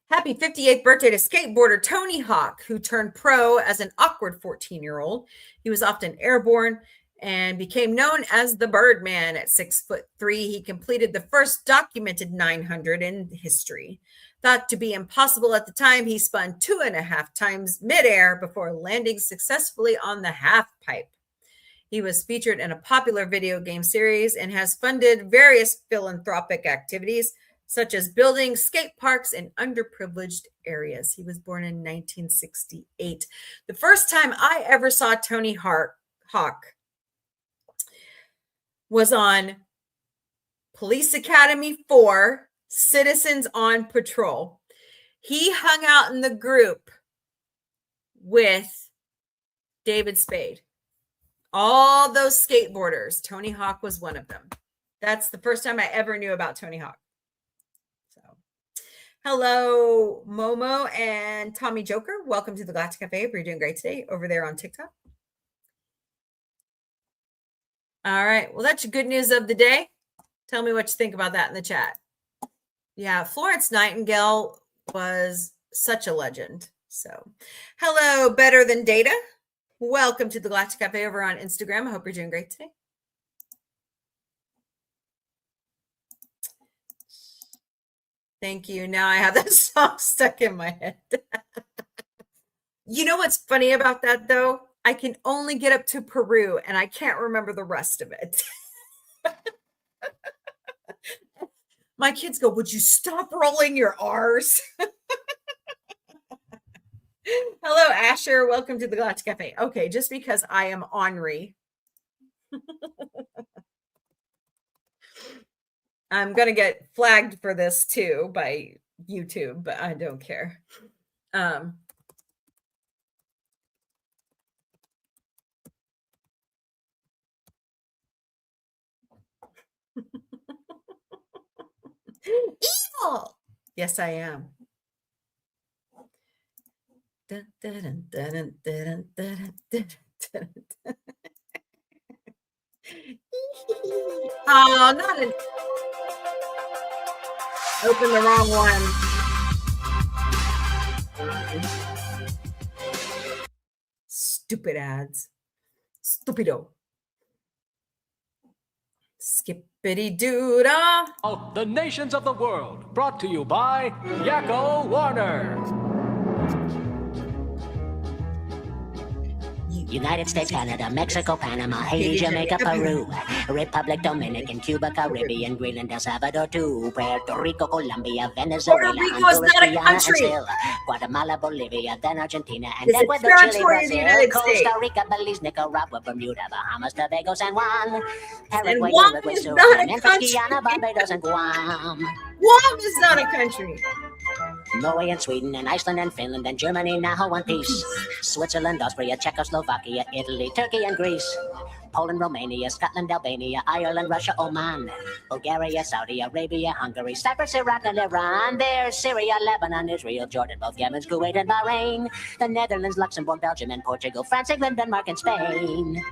Happy 58th birthday to skateboarder Tony Hawk, who turned pro as an awkward 14-year-old. He was often airborne and became known as the Birdman. At 6'3", he completed the first documented 900 in history. Thought to be impossible at the time, he spun 2.5 times midair before landing successfully on the half pipe. He was featured in a popular video game series and has funded various philanthropic activities, such as building skate parks in underprivileged areas. He was born in 1968. The first time I ever saw Tony Hawk was on Police Academy 4, Citizens on Patrol. He hung out in the group with David Spade. All those skateboarders, Tony Hawk was one of them. That's the first time I ever knew about Tony Hawk. So, hello, Momo and Tommy Joker. Welcome to the Galactic Café. You're doing great today over there on TikTok. All right. Well, that's your good news of the day. Tell me what you think about that in the chat. Yeah, Florence Nightingale was such a legend. So, hello, Better Than Data. Welcome to the Galactic Cafe over on Instagram. I hope you're doing great today. Thank you. Now I have that song stuck in my head. You know what's funny about that, though? I can only get up to Peru, and I can't remember the rest of it. My kids go, would you stop rolling your R's? Hello, Asher. Welcome to the Galactic Cafe. Okay, just because I am ornery. I'm going to get flagged for this too by YouTube, but I don't care. Evil! Yes, I am. Oh, not an... Open the wrong one. Stupid ads. Stupido. Skippity-doo-dah. The Nations of the World, brought to you by Yakko Warner. United States, Canada, Mexico, Panama, Haiti, Jamaica, Peru, Republic Dominican, Cuba, Caribbean, Greenland, El Salvador, too, Puerto Rico, Colombia, Venezuela, Puerto Rico is Honduras, not a Guyana, country. and still Guatemala, Bolivia, then Argentina, and It's a Ecuador, Chile, territory of the Brazil, United Costa States. Rica, Belize, Nicaragua, Bermuda, Bahamas, Tobago, San Juan, Paraguay, Guam Uruguay, is Suriname, not a Memphis, country. Guyana, Barbados, and Guam. Guam is not a country. Norway and Sweden and Iceland and Finland and Germany now one piece. Switzerland, Austria, Czechoslovakia, Italy, Turkey and Greece. Poland, Romania, Scotland, Albania, Ireland, Russia, Oman. Bulgaria, Saudi Arabia, Hungary, Cyprus, Iraq and Iran. There's Syria, Lebanon, Israel, Jordan, both Yemen, Kuwait and Bahrain. The Netherlands, Luxembourg, Belgium and Portugal, France, England, Denmark and Spain.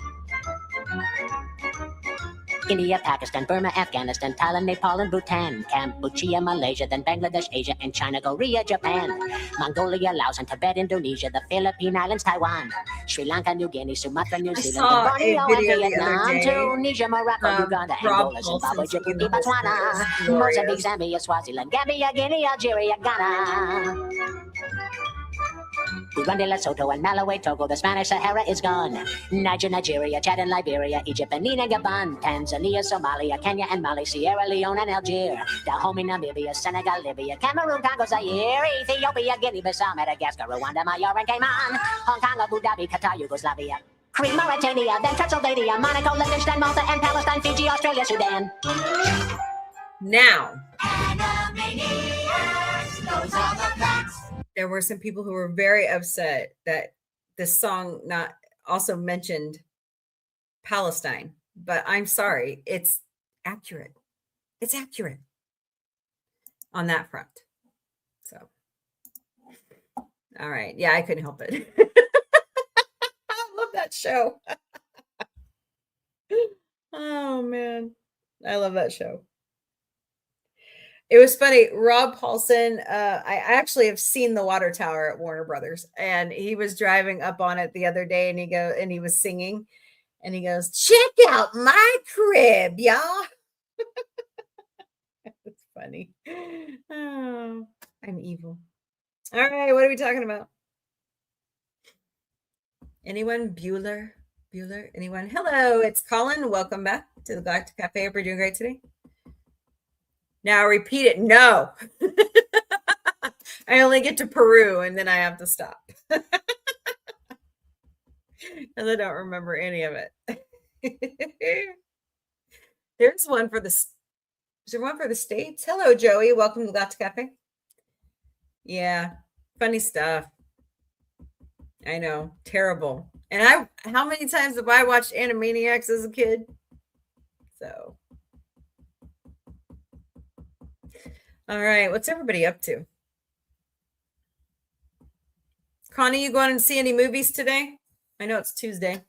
India, Pakistan, Burma, Afghanistan, Thailand, Nepal, and Bhutan, Cambodia, Malaysia, then Bangladesh, Asia, and China, Korea, Japan, Mongolia, Laos, and Tibet, Indonesia, the Philippine Islands, Taiwan, Sri Lanka, New Guinea, Sumatra, New I Zealand, saw then a Borneo, and video the other Vietnam, day Tunisia, Morocco, of Uganda, Rob Angola, Paulson Zimbabwe, singing Djibouti, the whole thing. It Botswana, was Mozambique, glorious. Zambia, Swaziland, Gambia, Guinea, Algeria, Ghana. Burundi, Lesotho, and Malawi, Togo, the Spanish Sahara is gone. Niger, Nigeria, Chad, and Liberia, Egypt, Benin, and Gabon, Tanzania, Somalia, Kenya, and Mali, Sierra Leone, and Algeria, Dahomey, Namibia, Senegal, Libya, Cameroon, Congo, Zaire, Ethiopia, Guinea-Bissau, Madagascar, Rwanda, Mallorca, and Cayman, Hong Kong, Abu Dhabi, Qatar, Yugoslavia, Crete, Mauritania, then Transylvania, Monaco, Liechtenstein, Malta, and Palestine, Fiji, Australia, Sudan. Now, there were some people who were very upset that this song not also mentioned Palestine, but I'm sorry, it's accurate. It's accurate on that front. So, all right. Yeah, I couldn't help it. I love that show. Oh, man. I love that show. It was funny. Rob Paulson, I actually have seen the water tower at Warner Brothers, and he was driving up on it the other day, and he was singing, and he goes, "Check out my crib, y'all." It's funny. Oh, I'm evil. All right, what are we talking about? Anyone? Bueller? Anyone? Hello, it's Colin. Welcome back to the Galactic Café. Hope you're doing great today. Now repeat it. No. I only get to Peru and then I have to stop. Because I don't remember any of it. There's one for the is there one for the States? Hello, Joey. Welcome to Galactic Cafe. Yeah, funny stuff. I know. Terrible. And how many times have I watched Animaniacs as a kid? So all right, what's everybody up to? Connie, you going to see any movies today? I know it's Tuesday.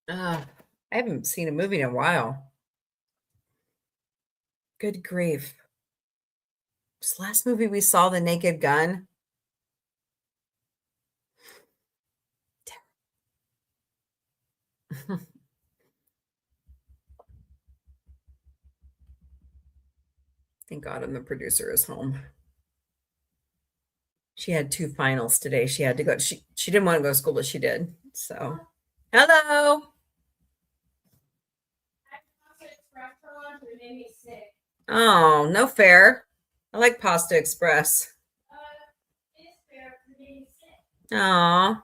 I haven't seen a movie in a while. Good grief. This last movie we saw, The Naked Gun. Thank God I'm the producer is home. She had 2 finals today. She had to go. She didn't want to go to school, but she did. So, hello. Oh, no fair. I like Pasta Express. Oh,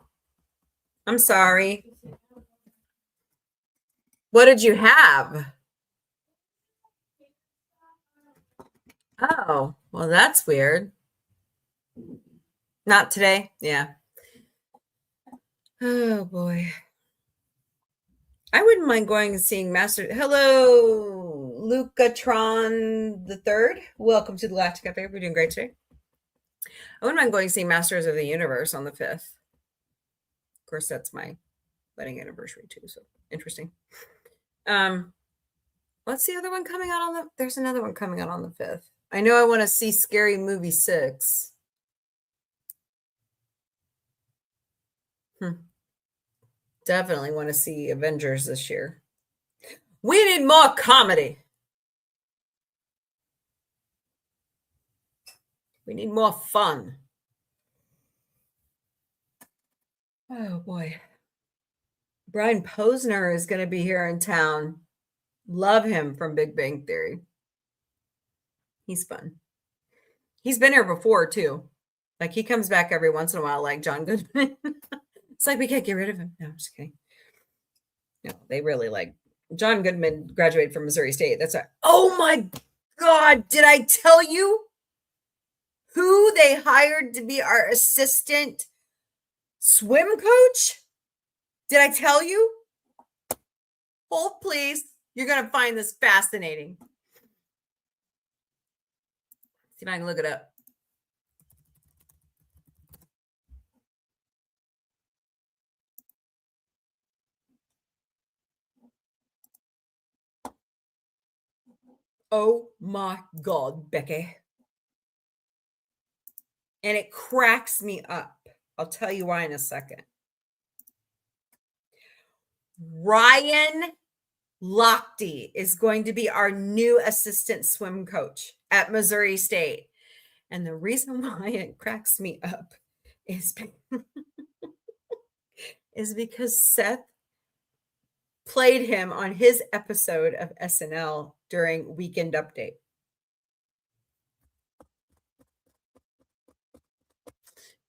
I'm sorry. What did you have? Oh, well, that's weird. Not today. Yeah. Oh, boy. I wouldn't mind going and seeing Master. Hello, Lucatron the Third. Welcome to the Galactic Cafe. We're doing great today. I wouldn't mind going to see Masters of the Universe on the 5th. Of course, that's my wedding anniversary too. So interesting. What's the other one coming out on the? There's another one coming out on the 5th. I know I want to see Scary Movie 6. Definitely want to see Avengers this year. We need more comedy. We need more fun. Oh, boy. Brian Posner is going to be here in town. Love him from Big Bang Theory. He's fun. He's been here before, too. Like, he comes back every once in a while, like John Goodman. It's like, we can't get rid of him. No, I'm just kidding. No, they really like John Goodman graduated from Missouri State. That's oh my God. Did I tell you who they hired to be our assistant swim coach? Did I tell you? Hold, please. You're going to find this fascinating. See if I can look it up. Oh my God, Becky. And it cracks me up. I'll tell you why in a second. Ryan Lochte is going to be our new assistant swim coach at Missouri State. And the reason why it cracks me up is, is because Seth played him on his episode of SNL during Weekend Update.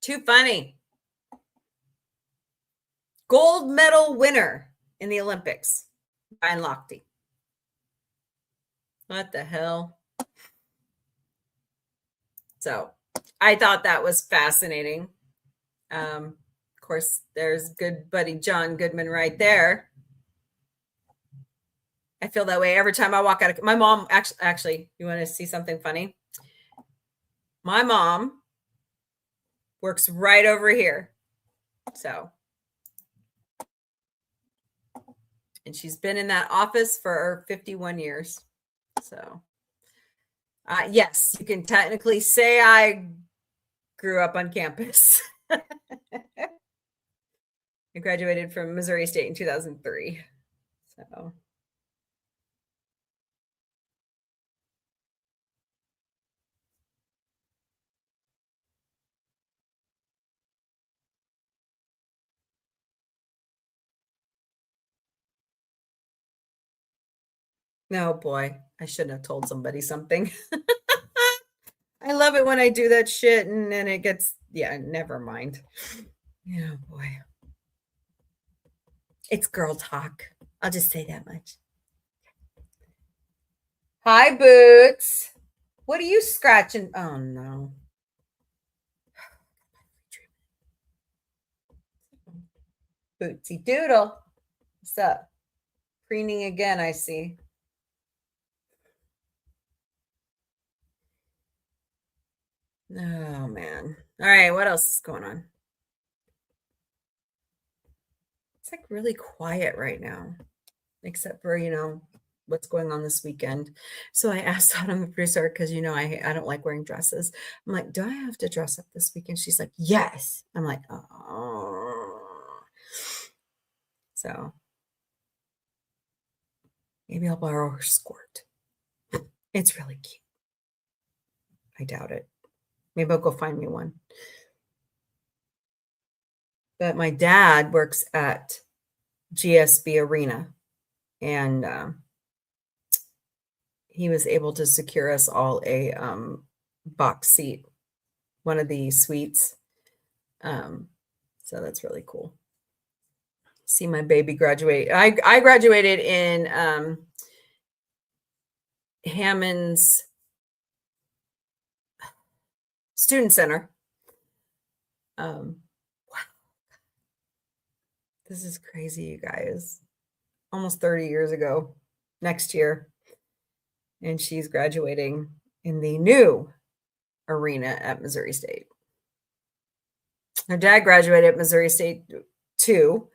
Too funny. Gold medal winner in the Olympics, Ryan Lochte. What the hell? So I thought that was fascinating. Of course, there's good buddy John Goodman right there. I feel that way every time I walk out of my mom. Actually, you want to see something funny? My mom works right over here. So, and she's been in that office for 51 years. So, yes, you can technically say I grew up on campus. I graduated from Missouri State in 2003. So, no, boy, I shouldn't have told somebody something. I love it when I do that shit and then it gets, yeah, never mind. Yeah, boy. It's girl talk. I'll just say that much. Hi, Boots. What are you scratching? Oh, no. Bootsy Doodle. What's up? Preening again, I see. Oh, man. All right, what else is going on? It's like really quiet right now, except for, what's going on this weekend. So I asked Autumn, the producer, because, I don't like wearing dresses. I'm like, do I have to dress up this weekend? She's like, yes. I'm like, oh. So maybe I'll borrow her skirt. It's really cute. I doubt it. Maybe I'll go find me one. But my dad works at GSB Arena, and he was able to secure us all a box seat, one of the suites. So that's really cool. See my baby graduate. I graduated in Hammond's Student Center. Wow. This is crazy, you guys. Almost 30 years ago, next year. And she's graduating in the new arena at Missouri State. Her dad graduated at Missouri State too,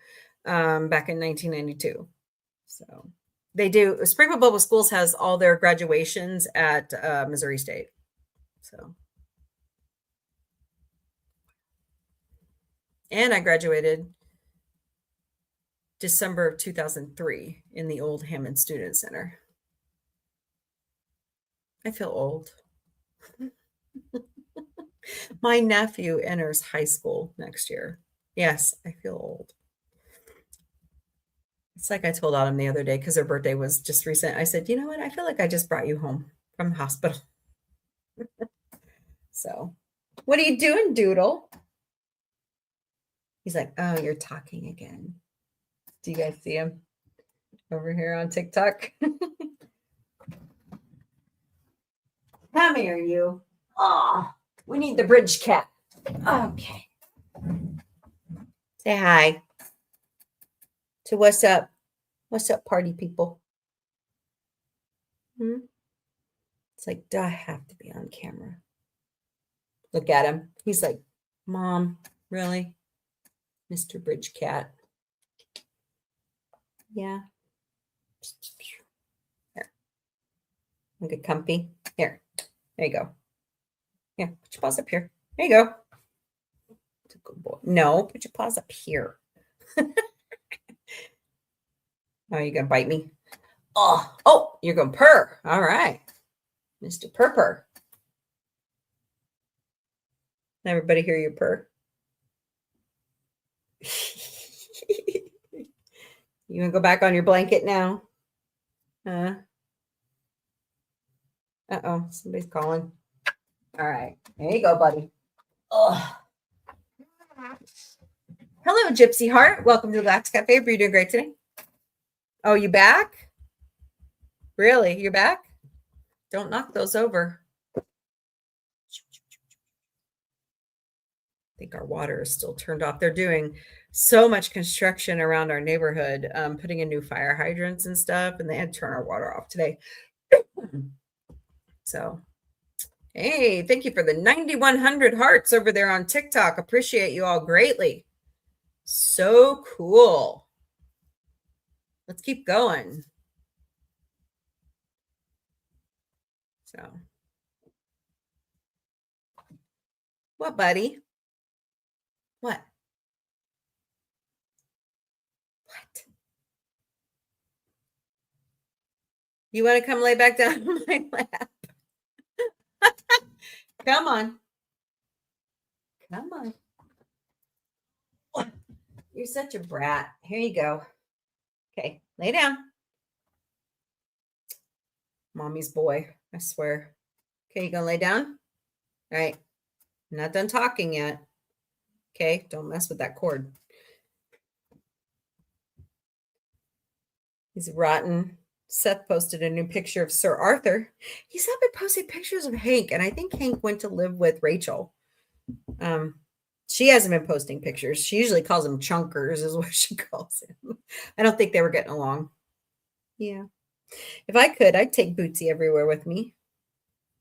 back in 1992. So they do. Springfield Public Schools has all their graduations at Missouri State. So, and I graduated December of 2003 in the old Hammond Student Center. I feel old. My nephew enters high school next year. Yes, I feel old. It's like I told Autumn the other day, because her birthday was just recent. I said, you know what? I feel like I just brought you home from the hospital. So, what are you doing, Doodle? He's like, oh, you're talking again. Do you guys see him over here on TikTok? Come here, you. Oh, we need the bridge cat. Okay. Say hi. So what's up? What's up, party people? It's like, do I have to be on camera? Look at him. He's like, Mom, really? Mr. Bridge Cat. Yeah. Here. Get comfy. Here. There you go. Yeah, put your paws up here. There you go. That's a good boy. No, put your paws up here. Oh, you gonna bite me? Oh, you're gonna purr. All right. Mr. Purr. Everybody hear you purr? You want to go back on your blanket now? Uh-oh, somebody's calling. All right, there you go, buddy. Oh. Hello, Gypsy Heart. Welcome to the Galactic Café. Are you doing great today? Oh, you back? Really? You're back? Don't knock those over. I think our water is still turned off. They're doing so much construction around our neighborhood, putting in new fire hydrants and stuff, and they had to turn our water off today. So, hey, thank you for the 9,100 hearts over there on TikTok. Appreciate you all greatly. So cool. Let's keep going. So, what, buddy? What? What? You want to come lay back down on my lap? Come on. Come on. You're such a brat. Here you go. Okay, lay down. Mommy's boy, I swear. Okay, you gonna lay down? All right. I'm not done talking yet. Okay, don't mess with that cord. He's rotten. Seth posted a new picture of Sir Arthur. He's not been posting pictures of Hank, and I think Hank went to live with Rachel. She hasn't been posting pictures. She usually calls him chunkers, is what she calls him. I don't think they were getting along. Yeah. If I could, I'd take Bootsy everywhere with me.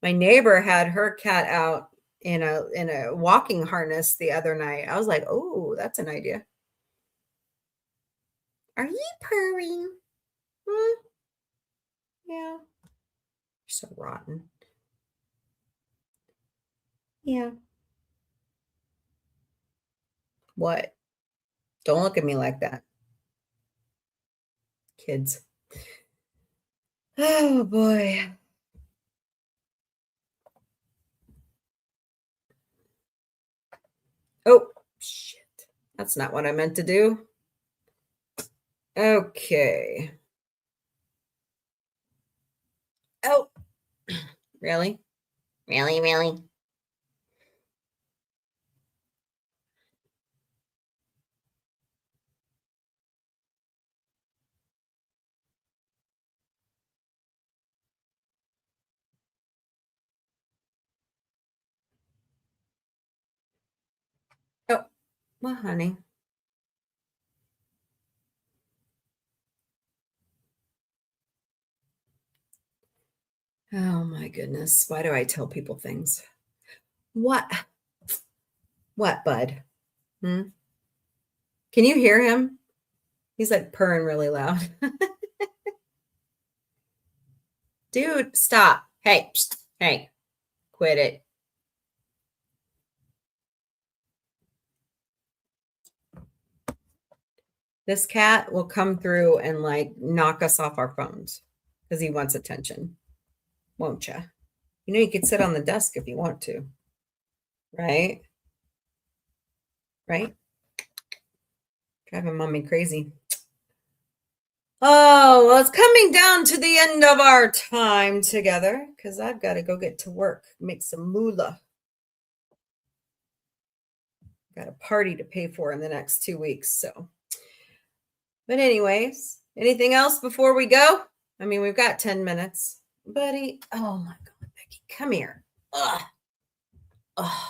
My neighbor had her cat out in a walking harness the other night. I was like, oh, that's an idea. Are you purring? Yeah. You're so rotten. Yeah. What? Don't look at me like that. Kids. Oh, boy. Oh, shit. That's not what I meant to do. Okay. Oh, really? Really? Oh, well, honey. Oh my goodness. Why do I tell people things? What? What, bud? Can you hear him? He's like purring really loud. Dude, stop. Hey, hey, quit it. This cat will come through and like knock us off our phones because he wants attention. Won't you? You know, you could sit on the desk if you want to. Right? Right? Driving mommy crazy. Oh, well, it's coming down to the end of our time together because I've got to go get to work, make some moolah. Got a party to pay for in the next 2 weeks. So, but anyways, anything else before we go? I mean, we've got 10 minutes. Buddy, oh my God, Becky, come here. Ugh. Ugh.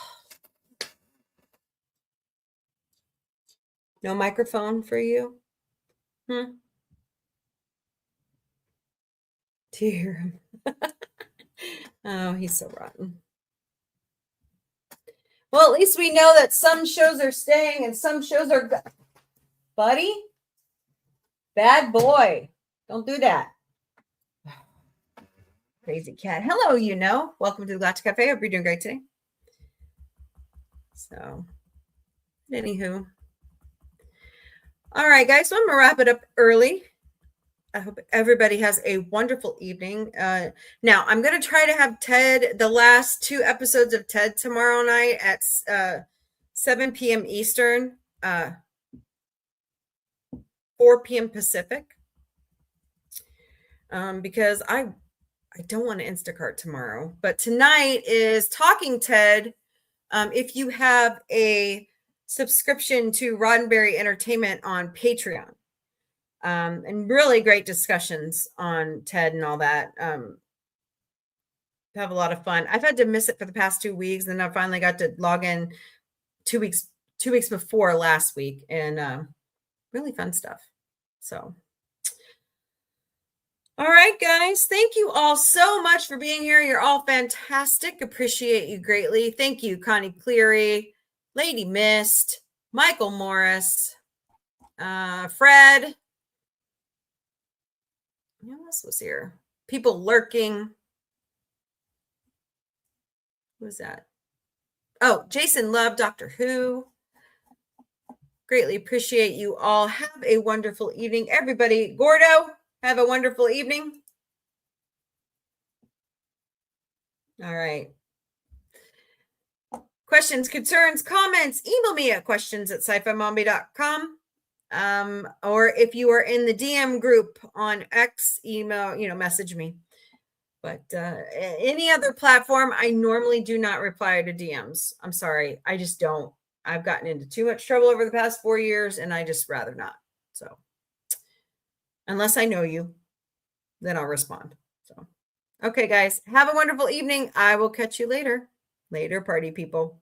No microphone for you? Do you hear him? Oh, he's so rotten. Well, at least we know that some shows are staying and some shows are Buddy? Bad boy. Don't do that. Crazy cat. Hello, welcome to the Galactic Café. Hope you're doing great today. So, anywho. All right, guys. So I'm gonna wrap it up early. I hope everybody has a wonderful evening. Now, I'm going to try to have Ted, the last 2 episodes of Ted tomorrow night at 7 p.m. Eastern, 4 p.m. Pacific, because I don't want to Instacart tomorrow. But tonight is Talking Ted. If you have a subscription to Roddenberry Entertainment on Patreon. And really great discussions on TED and all that. Have a lot of fun. I've had to miss it for the past 2 weeks, and I finally got to log in 2 weeks before last week, and really fun stuff. So, all right, guys, thank you all so much for being here. You're all fantastic. Appreciate you greatly. Thank you, Connie Cleary, Lady Mist, Michael Morris, Fred. Who else was here? People lurking. Who was that? Oh, Jason Love, Doctor Who. Greatly appreciate you all. Have a wonderful evening. Everybody, Gordo, have a wonderful evening. All right. Questions, concerns, comments, email me at questions@sci-fi-mombie.com. Or if you are in the DM group on X, email, message me. But any other platform, I normally do not reply to DMs. I'm sorry. I just don't. I've gotten into too much trouble over the past 4 years, and I just rather not. So unless I know you, then I'll respond. So, okay, guys, have a wonderful evening. I will catch you later. Later, party people.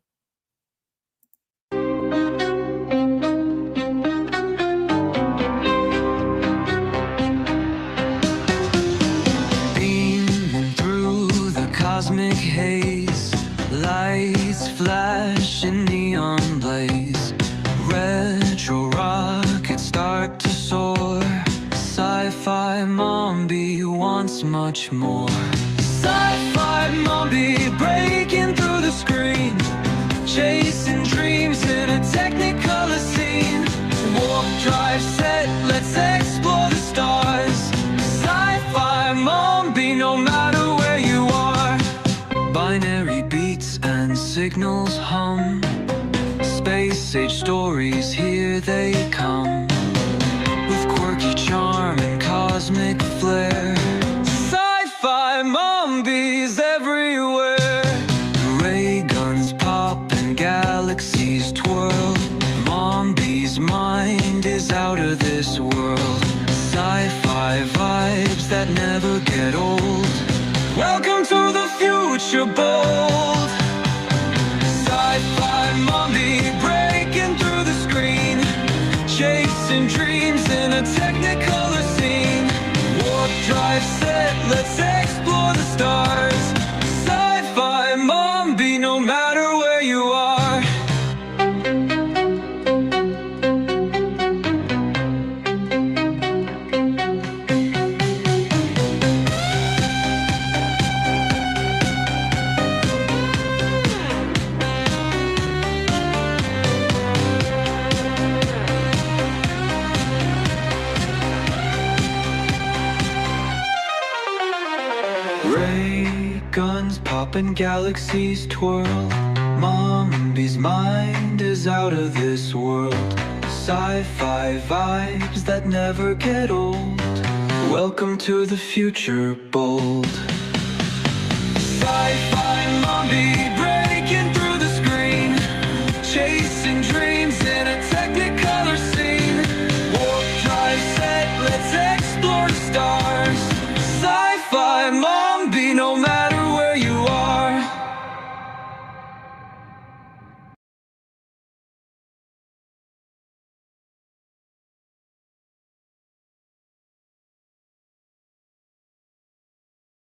Cosmic haze, lights flash in neon blaze, retro rockets start to soar, sci-fi Mombie wants much more. Sci-fi Mombie breaking through the screen, chasing dreams in a technicolor scene, warp drive set, let's explore the stars. Sci-fi Mombie, no matter where you are. Binary beats and signals hum, space age stories, here they come, with quirky charm and cosmic flair. Sci-fi Mombies everywhere. Ray guns pop and galaxies twirl, Mombie's mind is out of this world. Sci-fi vibes that never get old. Welcome to the future bold. Sci-fi Mombie breaking through the screen, chasing dreams in a technicolor scene. Warp drive set, let's explore the stars. Sci-fi Mombie, no matter where you are. Guns pop and galaxies twirl, Mombie's mind is out of this world. Sci-fi vibes that never get old. Welcome to the future bold. Sci-fi